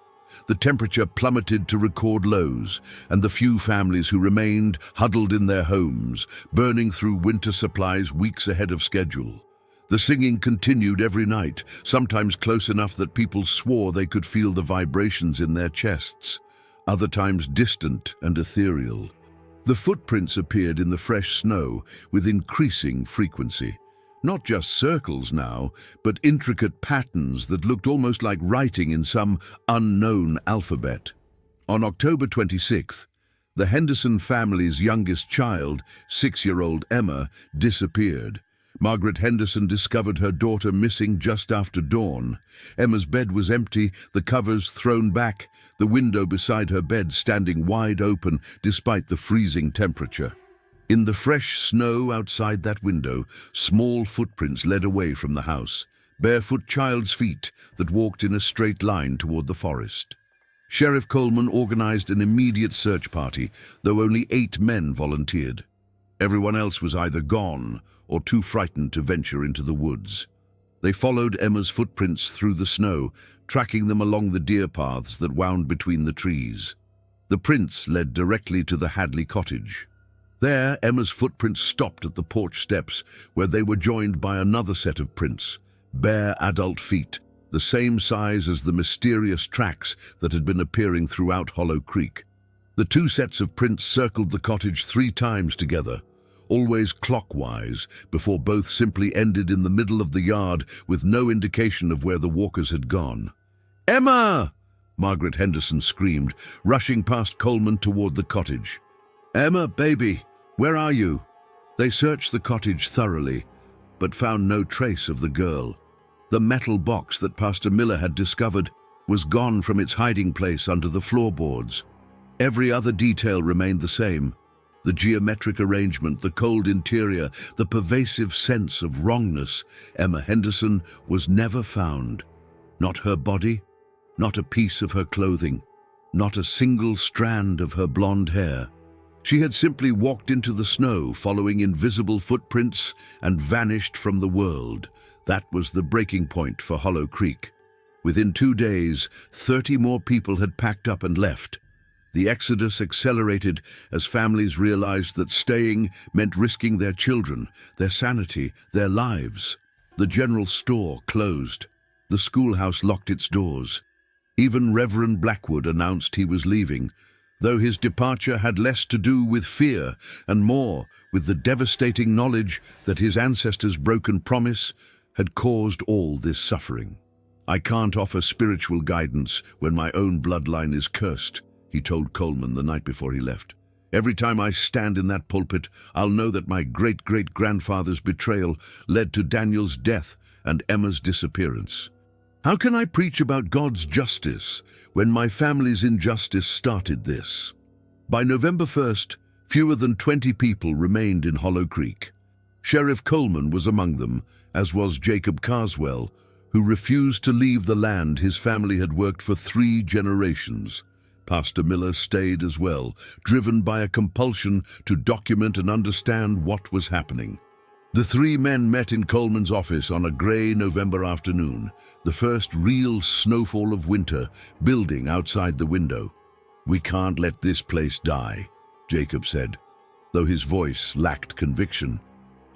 The temperature plummeted to record lows, and the few families who remained huddled in their homes, burning through winter supplies weeks ahead of schedule. The singing continued every night, sometimes close enough that people swore they could feel the vibrations in their chests, other times distant and ethereal. The footprints appeared in the fresh snow with increasing frequency. Not just circles now, but intricate patterns that looked almost like writing in some unknown alphabet. On October 26th, the Henderson family's youngest child, 6-year-old Emma, disappeared. Margaret Henderson discovered her daughter missing just after dawn. Emma's bed was empty, the covers thrown back, the window beside her bed standing wide open despite the freezing temperature. In the fresh snow outside that window, small footprints led away from the house, barefoot child's feet that walked in a straight line toward the forest. Sheriff Coleman organized an immediate search party, though only 8 men volunteered. Everyone else was either gone or too frightened to venture into the woods. They followed Emma's footprints through the snow, tracking them along the deer paths that wound between the trees. The prints led directly to the Hadley cottage. There, Emma's footprints stopped at the porch steps, where they were joined by another set of prints, bare adult feet, the same size as the mysterious tracks that had been appearing throughout Hollow Creek. The 2 sets of prints circled the cottage 3 times together, always clockwise, before both simply ended in the middle of the yard with no indication of where the walkers had gone. "Emma!" Margaret Henderson screamed, rushing past Coleman toward the cottage. "Emma, baby, where are you?" They searched the cottage thoroughly, but found no trace of the girl. The metal box that Pastor Miller had discovered was gone from its hiding place under the floorboards. Every other detail remained the same. The geometric arrangement, the cold interior, the pervasive sense of wrongness. Emma Henderson was never found. Not her body, not a piece of her clothing, not a single strand of her blonde hair. She had simply walked into the snow, following invisible footprints, and vanished from the world. That was the breaking point for Hollow Creek. Within 2 days, 30 more people had packed up and left. The exodus accelerated as families realized that staying meant risking their children, their sanity, their lives. The general store closed. The schoolhouse locked its doors. Even Reverend Blackwood announced he was leaving, though his departure had less to do with fear and more with the devastating knowledge that his ancestors' broken promise had caused all this suffering. "I can't offer spiritual guidance when my own bloodline is cursed," he told Coleman the night before he left. "Every time I stand in that pulpit, I'll know that my great-great-grandfather's betrayal led to Daniel's death and Emma's disappearance. How can I preach about God's justice when my family's injustice started this?" By November 1st, fewer than 20 people remained in Hollow Creek. Sheriff Coleman was among them, as was Jacob Carswell, who refused to leave the land his family had worked for 3 generations. Pastor Miller stayed as well, driven by a compulsion to document and understand what was happening. The 3 men met in Coleman's office on a grey November afternoon, the first real snowfall of winter building outside the window. "We can't let this place die," Jacob said, though his voice lacked conviction.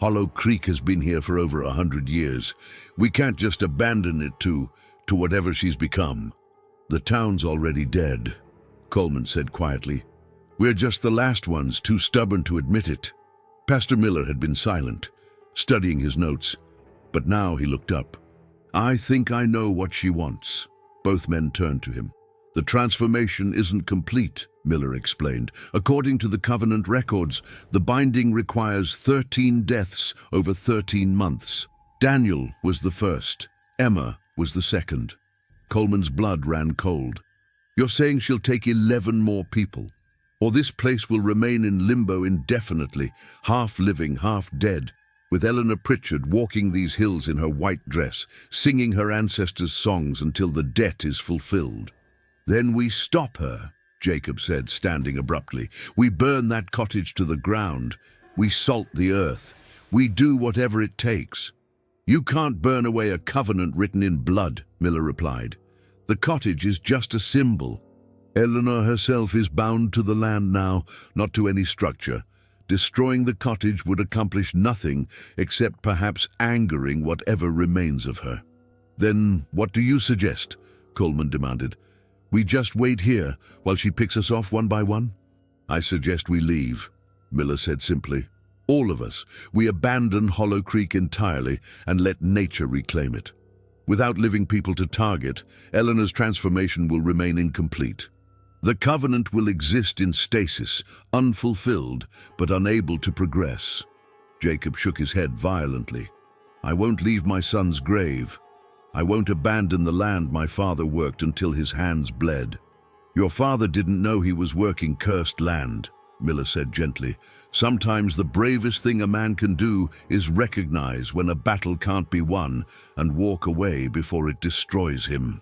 "Hollow Creek has been here for over 100 years. We can't just abandon it to whatever she's become." "The town's already dead," Coleman said quietly. "We're just the last ones, too stubborn to admit it." Pastor Miller had been silent, studying his notes, but now he looked up. "I think I know what she wants." Both men turned to him. "The transformation isn't complete," Miller explained. "According to the covenant records, the binding requires 13 deaths over 13 months. Daniel was the first. Emma was the second." Coleman's blood ran cold. "You're saying she'll take 11 more people? Or this place will remain in limbo indefinitely, half living, half dead, with Eleanor Pritchard walking these hills in her white dress, singing her ancestors' songs until the debt is fulfilled?" "Then we stop her," Jacob said, standing abruptly. "We burn that cottage to the ground. We salt the earth. We do whatever it takes." "You can't burn away a covenant written in blood," Miller replied. "The cottage is just a symbol. Eleanor herself is bound to the land now, not to any structure. Destroying the cottage would accomplish nothing except perhaps angering whatever remains of her." "Then what do you suggest?" Coleman demanded. "We just wait here while she picks us off one by one?" "I suggest we leave," Miller said simply. "All of us. We abandon Hollow Creek entirely and let nature reclaim it. Without living people to target, Eleanor's transformation will remain incomplete. The covenant will exist in stasis, unfulfilled, but unable to progress." Jacob shook his head violently. "I won't leave my son's grave. I won't abandon the land my father worked until his hands bled." "Your father didn't know he was working cursed land," Miller said gently. "Sometimes the bravest thing a man can do is recognize when a battle can't be won and walk away before it destroys him."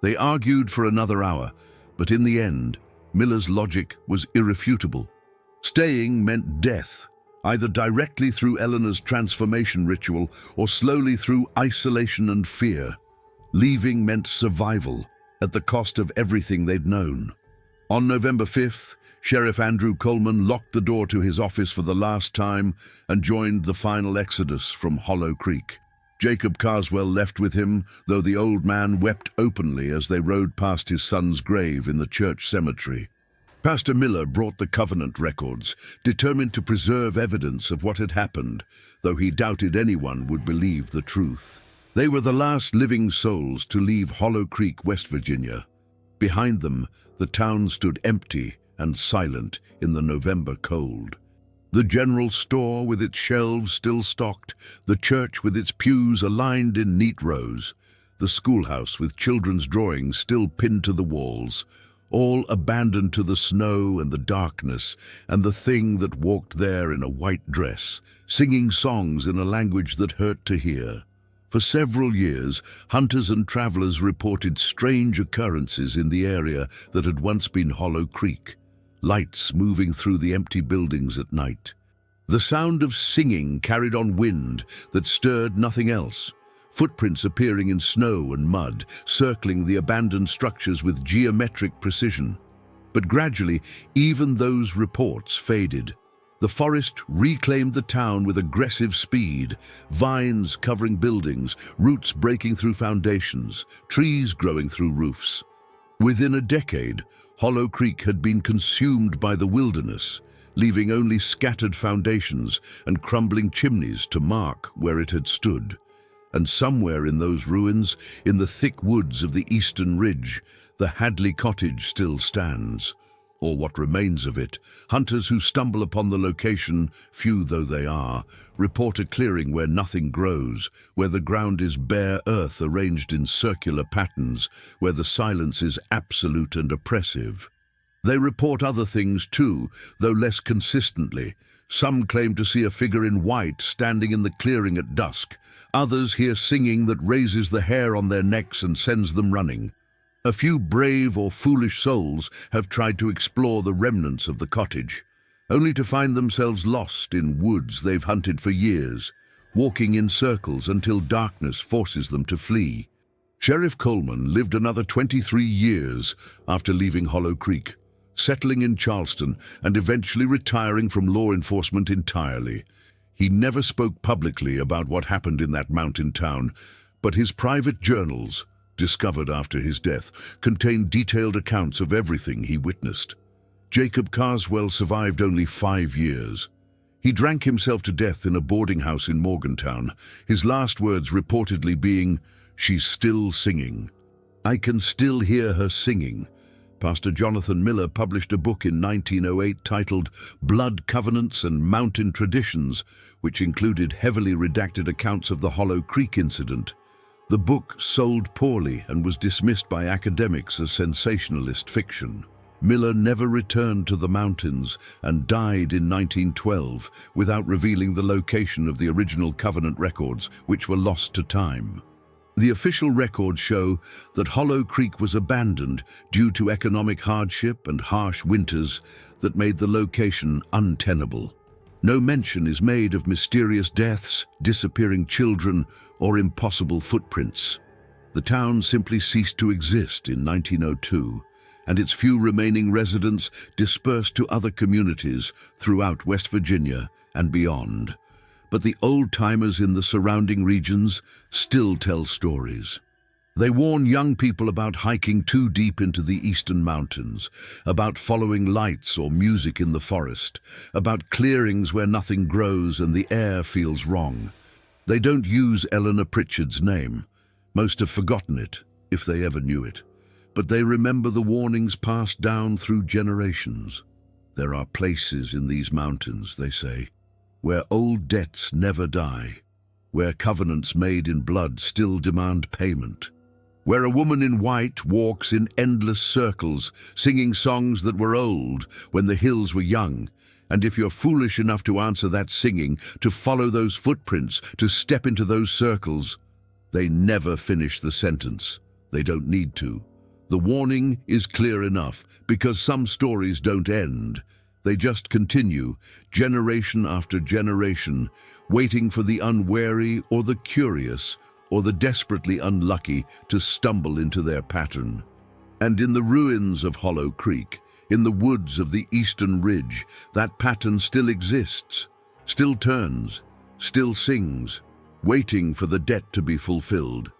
They argued for another hour, but in the end, Miller's logic was irrefutable. Staying meant death, either directly through Eleanor's transformation ritual or slowly through isolation and fear. Leaving meant survival, at the cost of everything they'd known. On November 5th, Sheriff Andrew Coleman locked the door to his office for the last time and joined the final exodus from Hollow Creek. Jacob Carswell left with him, though the old man wept openly as they rode past his son's grave in the church cemetery. Pastor Miller brought the covenant records, determined to preserve evidence of what had happened, though he doubted anyone would believe the truth. They were the last living souls to leave Hollow Creek, West Virginia. Behind them, the town stood empty and silent in the November cold. The general store with its shelves still stocked, the church with its pews aligned in neat rows, the schoolhouse with children's drawings still pinned to the walls, all abandoned to the snow and the darkness, and the thing that walked there in a white dress, singing songs in a language that hurt to hear. For several years, hunters and travelers reported strange occurrences in the area that had once been Hollow Creek, lights moving through the empty buildings at night. The sound of singing carried on wind that stirred nothing else, footprints appearing in snow and mud, circling the abandoned structures with geometric precision. But gradually, even those reports faded. The forest reclaimed the town with aggressive speed, vines covering buildings, roots breaking through foundations, trees growing through roofs. Within a decade, Hollow Creek had been consumed by the wilderness, leaving only scattered foundations and crumbling chimneys to mark where it had stood. And somewhere in those ruins, in the thick woods of the eastern ridge, the Hadley cottage still stands, or what remains of it. Hunters who stumble upon the location, few though they are, report a clearing where nothing grows, where the ground is bare earth arranged in circular patterns, where the silence is absolute and oppressive. They report other things too, though less consistently. Some claim to see a figure in white standing in the clearing at dusk. Others hear singing that raises the hair on their necks and sends them running. A few brave or foolish souls have tried to explore the remnants of the cottage, only to find themselves lost in woods they've hunted for years, walking in circles until darkness forces them to flee. Sheriff Coleman lived another 23 years after leaving Hollow Creek, settling in Charleston and eventually retiring from law enforcement entirely. He never spoke publicly about what happened in that mountain town, but his private journals, discovered after his death, contain detailed accounts of everything he witnessed. Jacob Carswell survived only 5 years. He drank himself to death in a boarding house in Morgantown, his last words reportedly being, "She's still singing. I can still hear her singing." Pastor Jonathan Miller published a book in 1908 titled Blood Covenants and Mountain Traditions, which included heavily redacted accounts of the Hollow Creek incident. The book sold poorly and was dismissed by academics as sensationalist fiction. Miller never returned to the mountains and died in 1912 without revealing the location of the original Covenant records, which were lost to time. The official records show that Hollow Creek was abandoned due to economic hardship and harsh winters that made the location untenable. No mention is made of mysterious deaths, disappearing children, or impossible footprints. The town simply ceased to exist in 1902, and its few remaining residents dispersed to other communities throughout West Virginia and beyond. But the old-timers in the surrounding regions still tell stories. They warn young people about hiking too deep into the eastern mountains, about following lights or music in the forest, about clearings where nothing grows and the air feels wrong. They don't use Eleanor Pritchard's name. Most have forgotten it, if they ever knew it. But they remember the warnings passed down through generations. There are places in these mountains, they say, where old debts never die, where covenants made in blood still demand payment, where a woman in white walks in endless circles, singing songs that were old when the hills were young. And if you're foolish enough to answer that singing, to follow those footprints, to step into those circles, they never finish the sentence. They don't need to. The warning is clear enough, because some stories don't end. They just continue, generation after generation, waiting for the unwary or the curious or the desperately unlucky to stumble into their pattern. And in the ruins of Hollow Creek, in the woods of the eastern ridge, that pattern still exists, still turns, still sings, waiting for the debt to be fulfilled,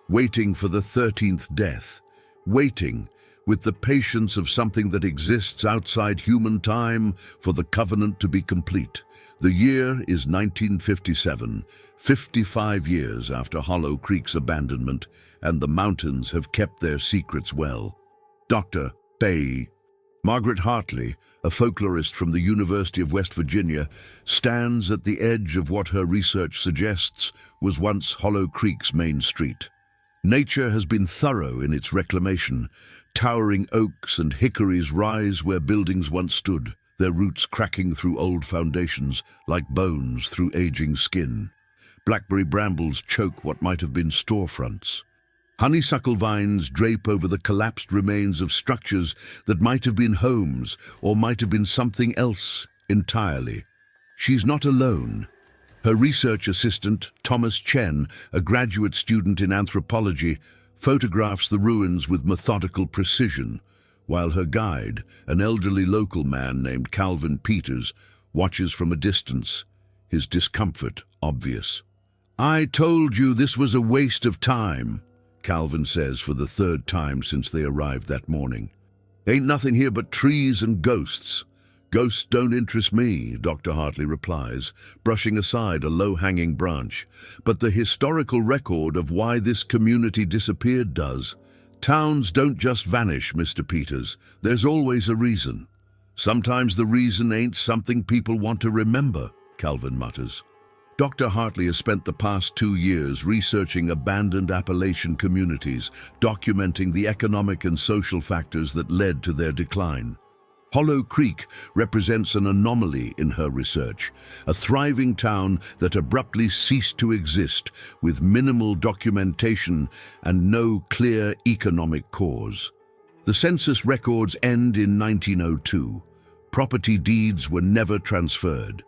waiting for the 13th death, waiting with the patience of something that exists outside human time for the covenant to be complete. The year is 1957, 55 years after Hollow Creek's abandonment, and the mountains have kept their secrets well. Dr. Bay. Margaret Hartley, a folklorist from the University of West Virginia, stands at the edge of what her research suggests was once Hollow Creek's main street. Nature has been thorough in its reclamation. Towering oaks and hickories rise where buildings once stood, their roots cracking through old foundations like bones through aging skin. Blackberry brambles choke what might have been storefronts. Honeysuckle vines drape over the collapsed remains of structures that might have been homes or might have been something else entirely. She's not alone. Her research assistant, Thomas Chen, a graduate student in anthropology, photographs the ruins with methodical precision, while her guide, an elderly local man named Calvin Peters, watches from a distance, his discomfort obvious. "I told you this was a waste of time," Calvin says for the 3rd time since they arrived that morning. "Ain't nothing here but trees and ghosts. Ghosts don't interest me, Dr. Hartley replies, brushing aside a low-hanging branch. But the historical record of why this community disappeared does. Towns don't just vanish, Mr. Peters. There's always a reason. Sometimes the reason ain't something people want to remember, Calvin mutters. Dr. Hartley has spent the past 2 years researching abandoned Appalachian communities, documenting the economic and social factors that led to their decline. Hollow Creek represents an anomaly in her research, a thriving town that abruptly ceased to exist with minimal documentation and no clear economic cause. The census records end in 1902. Property deeds were never transferred.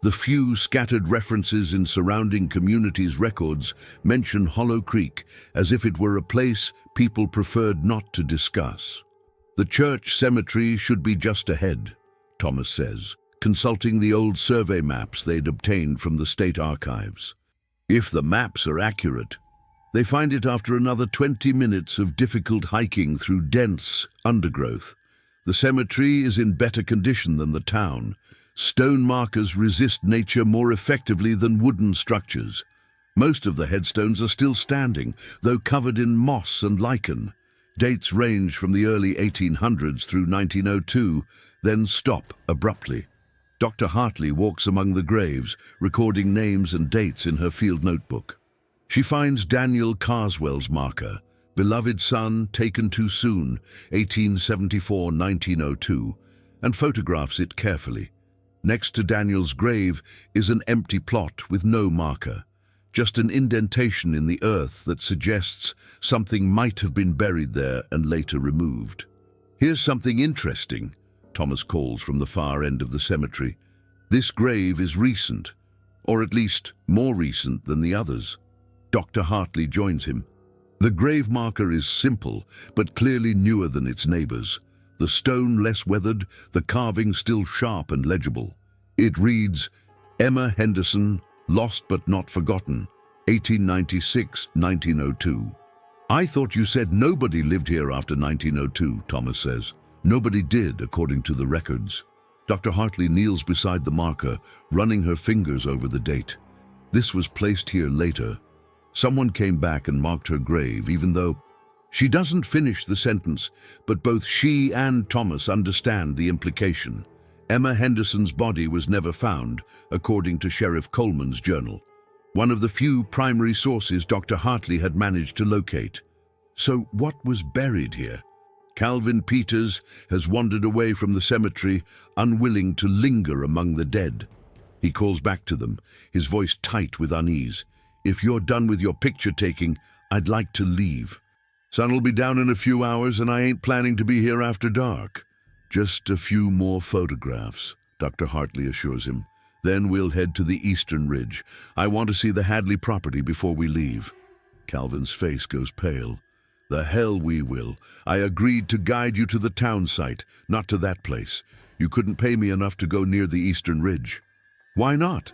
The few scattered references in surrounding communities' records mention Hollow Creek as if it were a place people preferred not to discuss. The church cemetery should be just ahead, Thomas says, consulting the old survey maps they'd obtained from the state archives. If the maps are accurate, they find it after another 20 minutes of difficult hiking through dense undergrowth. The cemetery is in better condition than the town. Stone markers resist nature more effectively than wooden structures. Most of the headstones are still standing, though covered in moss and lichen. Dates range from the early 1800s through 1902, then stop abruptly. Dr. Hartley walks among the graves, recording names and dates in her field notebook. She finds Daniel Carswell's marker, beloved son taken too soon, 1874-1902, and photographs it carefully. Next to Daniel's grave is an empty plot with no marker, just an indentation in the earth that suggests something might have been buried there and later removed. Here's something interesting, Thomas calls from the far end of the cemetery. This grave is recent, or at least more recent than the others. Dr. Hartley joins him. The grave marker is simple, but clearly newer than its neighbors. The stone less weathered, the carving still sharp and legible. It reads, Emma Henderson, Lost but Not Forgotten, 1896-1902. I thought you said nobody lived here after 1902, Thomas says. Nobody did, according to the records. Dr. Hartley kneels beside the marker, running her fingers over the date. This was placed here later. Someone came back and marked her grave, even though... She doesn't finish the sentence, but both she and Thomas understand the implication. Emma Henderson's body was never found, according to Sheriff Coleman's journal, one of the few primary sources Dr. Hartley had managed to locate. So what was buried here? Calvin Peters has wandered away from the cemetery, unwilling to linger among the dead. He calls back to them, his voice tight with unease. If you're done with your picture taking, I'd like to leave. Sun'll be down in a few hours and I ain't planning to be here after dark. Just a few more photographs, Dr. Hartley assures him. Then we'll head to the eastern ridge. I want to see the Hadley property before we leave. Calvin's face goes pale. The hell we will. I agreed to guide you to the town site, not to that place. You couldn't pay me enough to go near the eastern ridge. Why not?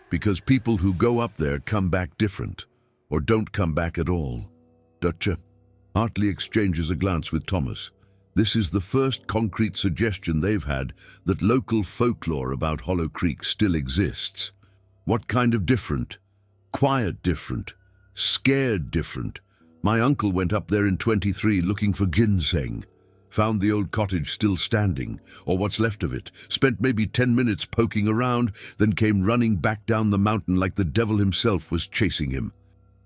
Because people who go up there come back different, or don't come back at all. Dr. Hartley exchanges a glance with Thomas. This is the first concrete suggestion they've had that local folklore about Hollow Creek still exists. What kind of different? Quiet different. Scared different. My uncle went up there in 23 looking for ginseng. Found the old cottage still standing, or what's left of it, spent maybe 10 minutes poking around, then came running back down the mountain like the devil himself was chasing him.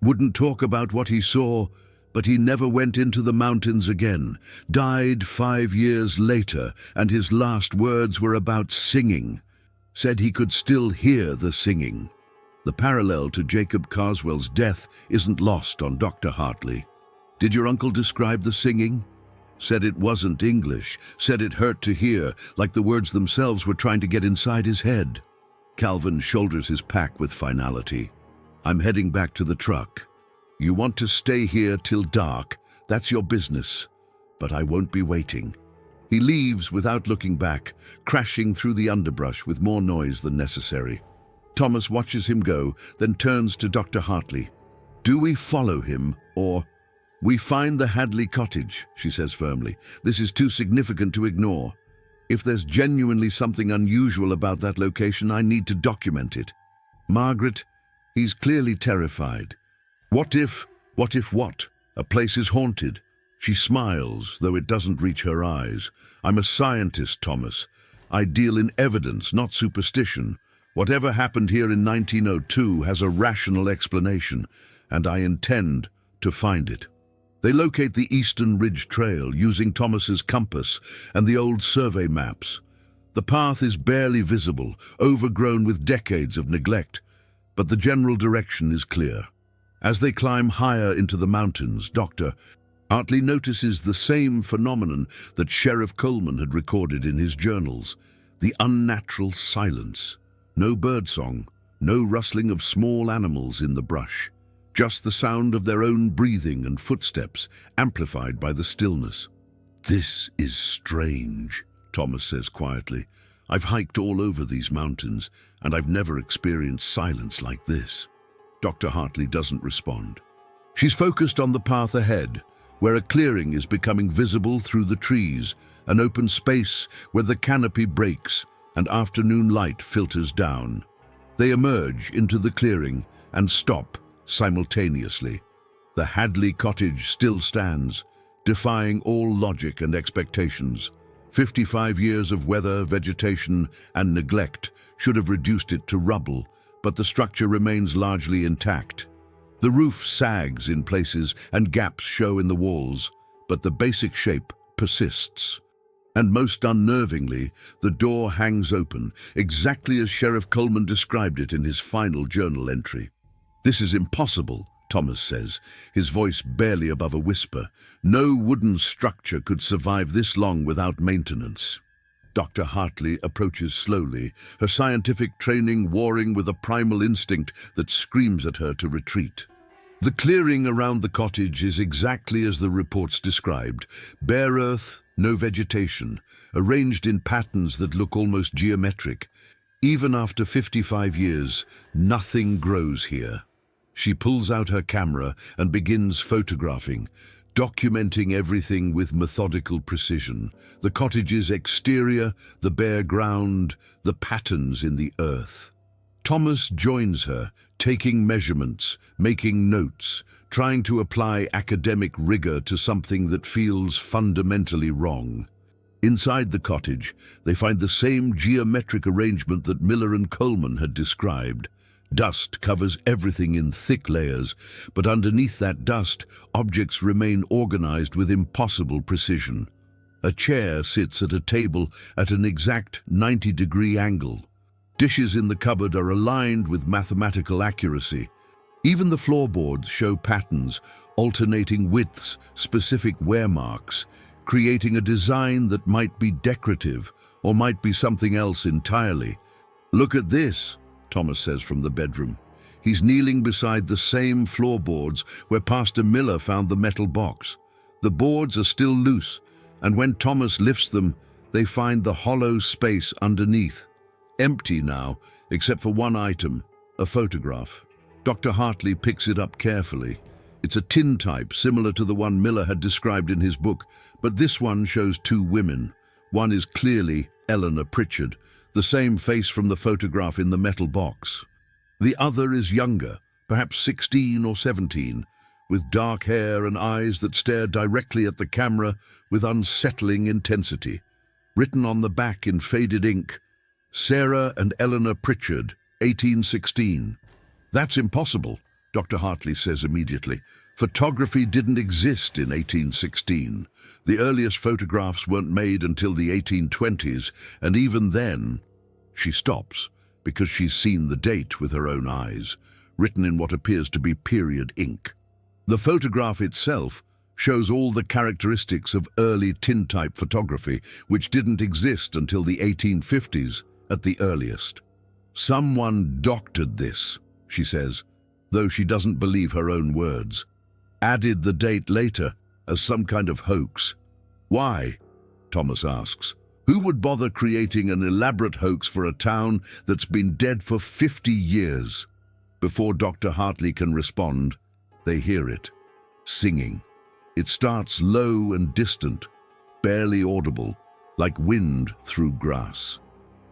Wouldn't talk about what he saw, but he never went into the mountains again. Died 5 years later, and his last words were about singing. Said he could still hear the singing. The parallel to Jacob Carswell's death isn't lost on Dr. Hartley. Did your uncle describe the singing? Said it wasn't English. Said it hurt to hear, like the words themselves were trying to get inside his head. Calvin shoulders his pack with finality. I'm heading back to the truck. You want to stay here till dark, that's your business. But I won't be waiting. He leaves without looking back, crashing through the underbrush with more noise than necessary. Thomas watches him go, then turns to Dr. Hartley. Do we follow him, or... We find the Hadley cottage, she says firmly. This is too significant to ignore. If there's genuinely something unusual about that location, I need to document it. Margaret, he's clearly terrified. What if what? A place is haunted. She smiles, though it doesn't reach her eyes. I'm a scientist, Thomas. I deal in evidence, not superstition. Whatever happened here in 1902 has a rational explanation, and I intend to find it. They locate the Eastern Ridge Trail using Thomas's compass and the old survey maps. The path is barely visible, overgrown with decades of neglect, but the general direction is clear. As they climb higher into the mountains, Dr. Hartley notices the same phenomenon that Sheriff Coleman had recorded in his journals, the unnatural silence. No birdsong, no rustling of small animals in the brush. Just the sound of their own breathing and footsteps, amplified by the stillness. "This is strange," Thomas says quietly. "I've hiked all over these mountains, and I've never experienced silence like this." Dr. Hartley doesn't respond. She's focused on the path ahead, where a clearing is becoming visible through the trees, an open space where the canopy breaks and afternoon light filters down. They emerge into the clearing and stop simultaneously. The Hadley cottage still stands, defying all logic and expectations. 55 years of weather, vegetation, and neglect should have reduced it to rubble, but the structure remains largely intact. The roof sags in places and gaps show in the walls, but the basic shape persists. And most unnervingly, the door hangs open, exactly as Sheriff Coleman described it in his final journal entry. "This is impossible," Thomas says, his voice barely above a whisper. "No wooden structure could survive this long without maintenance." Dr. Hartley approaches slowly, her scientific training warring with a primal instinct that screams at her to retreat. The clearing around the cottage is exactly as the reports described. Bare earth, no vegetation, arranged in patterns that look almost geometric. Even after 55 years, nothing grows here. She pulls out her camera and begins photographing, documenting everything with methodical precision. The cottage's exterior, the bare ground, the patterns in the earth. Thomas joins her, taking measurements, making notes, trying to apply academic rigor to something that feels fundamentally wrong. Inside the cottage, they find the same geometric arrangement that Miller and Coleman had described. Dust covers everything in thick layers, but underneath that dust, objects remain organized with impossible precision. A chair sits at a table at an exact 90-degree angle. Dishes in the cupboard are aligned with mathematical accuracy. Even the floorboards show patterns, alternating widths, specific wear marks, creating a design that might be decorative or might be something else entirely. "Look at this," Thomas says from the bedroom. He's kneeling beside the same floorboards where Pastor Miller found the metal box. The boards are still loose, and when Thomas lifts them, they find the hollow space underneath. Empty now, except for one item, a photograph. Dr. Hartley picks it up carefully. It's a tintype similar to the one Miller had described in his book, but this one shows two women. One is clearly Eleanor Pritchard, the same face from the photograph in the metal box. The other is younger, perhaps 16 or 17, with dark hair and eyes that stare directly at the camera with unsettling intensity. Written on the back in faded ink, "Sarah and Eleanor Pritchard, 1816. "That's impossible," Dr. Hartley says immediately. "Photography didn't exist in 1816. The earliest photographs weren't made until the 1820s, and even then..." She stops, because she's seen the date with her own eyes, written in what appears to be period ink. The photograph itself shows all the characteristics of early tintype photography, which didn't exist until the 1850s at the earliest. "Someone doctored this," she says, though she doesn't believe her own words. "Added the date later as some kind of hoax." "Why?" Thomas asks. "Who would bother creating an elaborate hoax for a town that's been dead for 50 years? Before Dr. Hartley can respond, they hear it. Singing. It starts low and distant, barely audible, like wind through grass.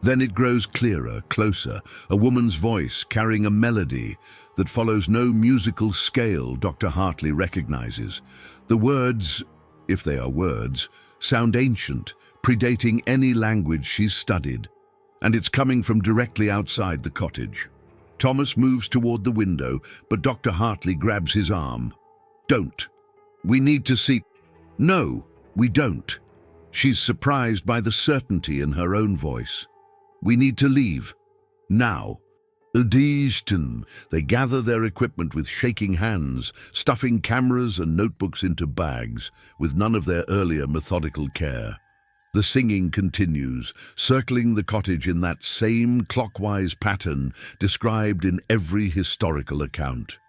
Then it grows clearer, closer, a woman's voice carrying a melody that follows no musical scale Dr. Hartley recognizes. The words, if they are words, sound ancient, predating any language she's studied, and it's coming from directly outside the cottage. Thomas moves toward the window, but Dr. Hartley grabs his arm. "Don't. We need to see—" "No, we don't." She's surprised by the certainty in her own voice. "We need to leave. Now." They gather their equipment with shaking hands, stuffing cameras and notebooks into bags, with none of their earlier methodical care. The singing continues, circling the cottage in that same clockwise pattern described in every historical account.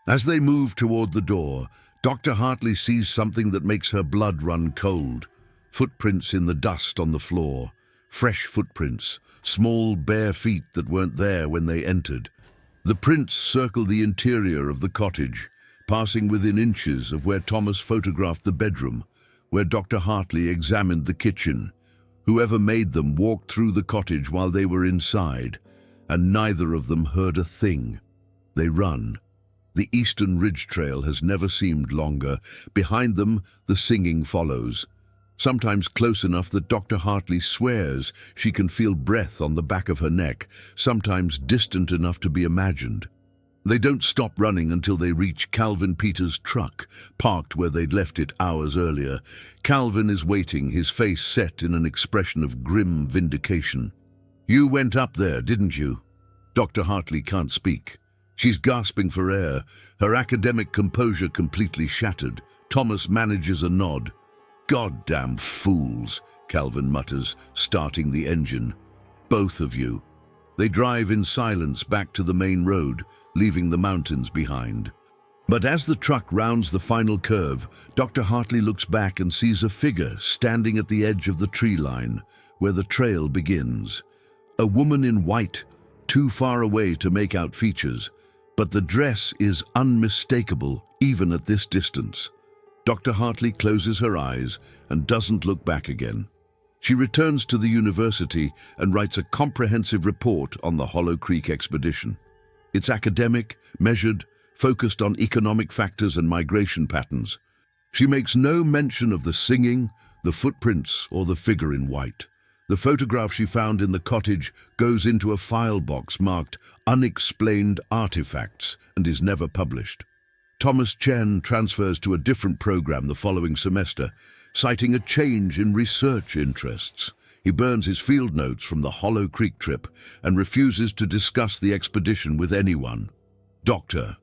As they move toward the door, Dr. Hartley sees something that makes her blood run cold. Footprints in the dust on the floor. Fresh footprints, small bare feet that weren't there when they entered. The prints circle the interior of the cottage, passing within inches of where Thomas photographed the bedroom, where Dr. Hartley examined the kitchen. Whoever made them walked through the cottage while they were inside, and neither of them heard a thing. They run. The Eastern Ridge Trail has never seemed longer. Behind them, the singing follows. Sometimes close enough that Dr. Hartley swears she can feel breath on the back of her neck, sometimes distant enough to be imagined. They don't stop running until they reach Calvin Peters' truck, parked where they'd left it hours earlier. Calvin is waiting, his face set in an expression of grim vindication. "You went up there, didn't you?" Dr. Hartley can't speak. She's gasping for air, her academic composure completely shattered. Thomas manages a nod. "Goddamn fools," Calvin mutters, starting the engine. "Both of you." They drive in silence back to the main road, leaving the mountains behind. But as the truck rounds the final curve, Dr. Hartley looks back and sees a figure standing at the edge of the tree line, where the trail begins. A woman in white, too far away to make out features, but the dress is unmistakable even at this distance. Dr. Hartley closes her eyes and doesn't look back again. She returns to the university and writes a comprehensive report on the Hollow Creek expedition. It's academic, measured, focused on economic factors and migration patterns. She makes no mention of the singing, the footprints, or the figure in white. The photograph she found in the cottage goes into a file box marked "Unexplained Artifacts" and is never published. Thomas Chen transfers to a different program the following semester, citing a change in research interests. He burns his field notes from the Hollow Creek trip and refuses to discuss the expedition with anyone. Dr.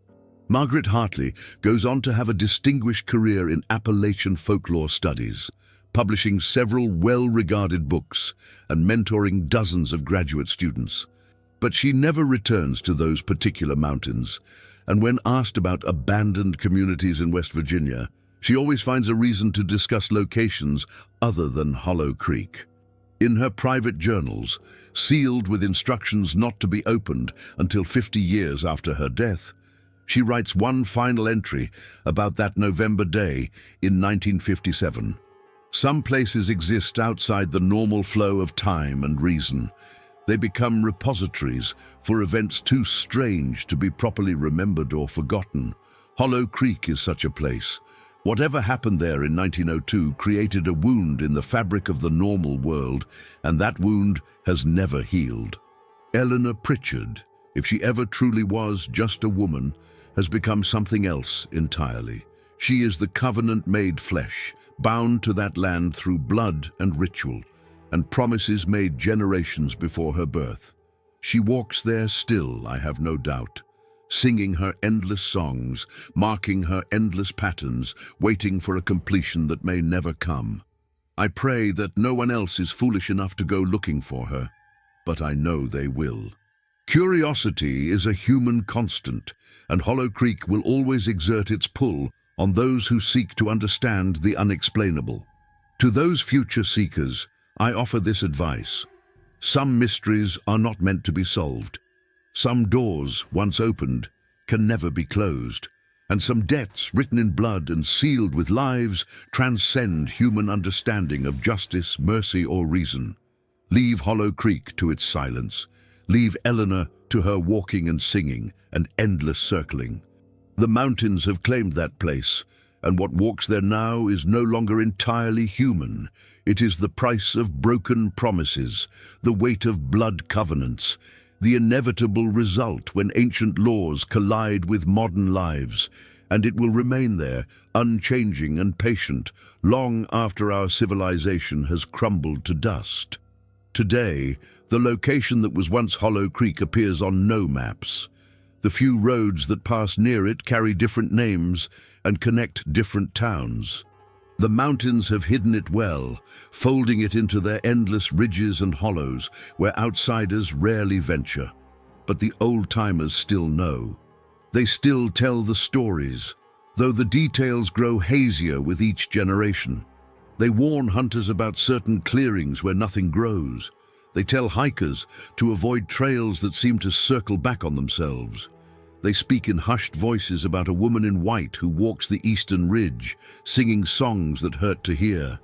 Margaret Hartley goes on to have a distinguished career in Appalachian folklore studies, publishing several well-regarded books and mentoring dozens of graduate students. But she never returns to those particular mountains, and when asked about abandoned communities in West Virginia, she always finds a reason to discuss locations other than Hollow Creek. In her private journals, sealed with instructions not to be opened until 50 years after her death, she writes one final entry about that November day in 1957. "Some places exist outside the normal flow of time and reason. They become repositories for events too strange to be properly remembered or forgotten. Hollow Creek is such a place. Whatever happened there in 1902 created a wound in the fabric of the normal world, and that wound has never healed. Eleanor Pritchard, if she ever truly was just a woman, has become something else entirely. She is the covenant made flesh, bound to that land through blood and ritual, and promises made generations before her birth. She walks there still, I have no doubt, singing her endless songs, marking her endless patterns, waiting for a completion that may never come. I pray that no one else is foolish enough to go looking for her, but I know they will. Curiosity is a human constant, and Hollow Creek will always exert its pull on those who seek to understand the unexplainable. To those future seekers, I offer this advice. Some mysteries are not meant to be solved. Some doors, once opened, can never be closed. And some debts written in blood and sealed with lives transcend human understanding of justice, mercy, or reason. Leave Hollow Creek to its silence. Leave Eleanor to her walking and singing and endless circling. The mountains have claimed that place, and what walks there now is no longer entirely human. It is the price of broken promises, the weight of blood covenants, the inevitable result when ancient laws collide with modern lives, and it will remain there, unchanging and patient, long after our civilization has crumbled to dust. Today, the location that was once Hollow Creek appears on no maps. The few roads that pass near it carry different names and connect different towns. The mountains have hidden it well, folding it into their endless ridges and hollows where outsiders rarely venture. But the old-timers still know. They still tell the stories, though the details grow hazier with each generation. They warn hunters about certain clearings where nothing grows. They tell hikers to avoid trails that seem to circle back on themselves. They speak in hushed voices about a woman in white who walks the eastern ridge, singing songs that hurt to hear.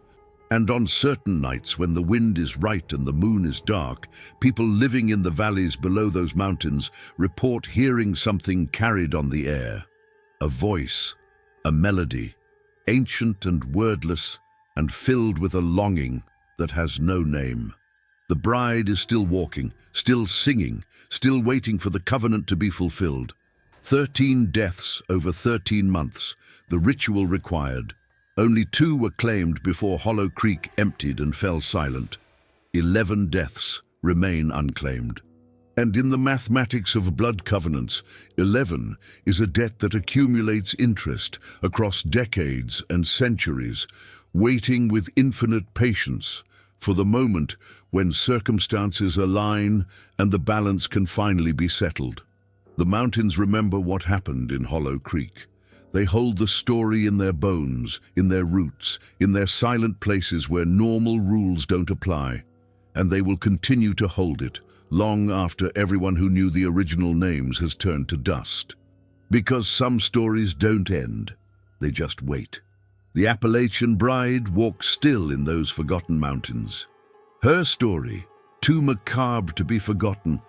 And on certain nights when the wind is right and the moon is dark, people living in the valleys below those mountains report hearing something carried on the air. A voice, a melody, ancient and wordless, and filled with a longing that has no name. The bride is still walking, still singing, still waiting for the covenant to be fulfilled. 13 deaths over 13 months, the ritual required. Only 2 were claimed before Hollow Creek emptied and fell silent. 11 deaths remain unclaimed. And in the mathematics of blood covenants, 11 is a debt that accumulates interest across decades and centuries, waiting with infinite patience for the moment when circumstances align and the balance can finally be settled. The mountains remember what happened in Hollow Creek. They hold the story in their bones, in their roots, in their silent places where normal rules don't apply. And they will continue to hold it, long after everyone who knew the original names has turned to dust. Because some stories don't end, they just wait. The Appalachian bride walks still in those forgotten mountains. Her story, too macabre to be forgotten,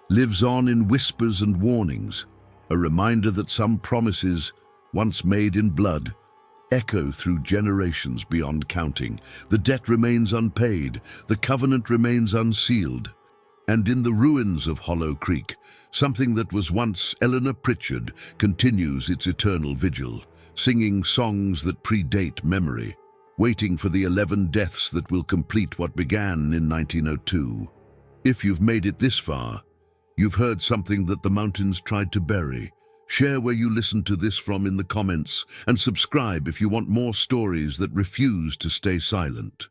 lives on in whispers and warnings, a reminder that some promises, once made in blood, echo through generations beyond counting. The debt remains unpaid, the covenant remains unsealed. And in the ruins of Hollow Creek, something that was once Eleanor Pritchard continues its eternal vigil, singing songs that predate memory, waiting for the 11 deaths that will complete what began in 1902. If you've made it this far, you've heard something that the mountains tried to bury. Share where you listened to this from in the comments, and subscribe if you want more stories that refuse to stay silent.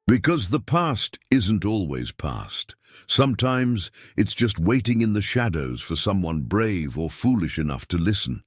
Because the past isn't always past. Sometimes it's just waiting in the shadows for someone brave or foolish enough to listen.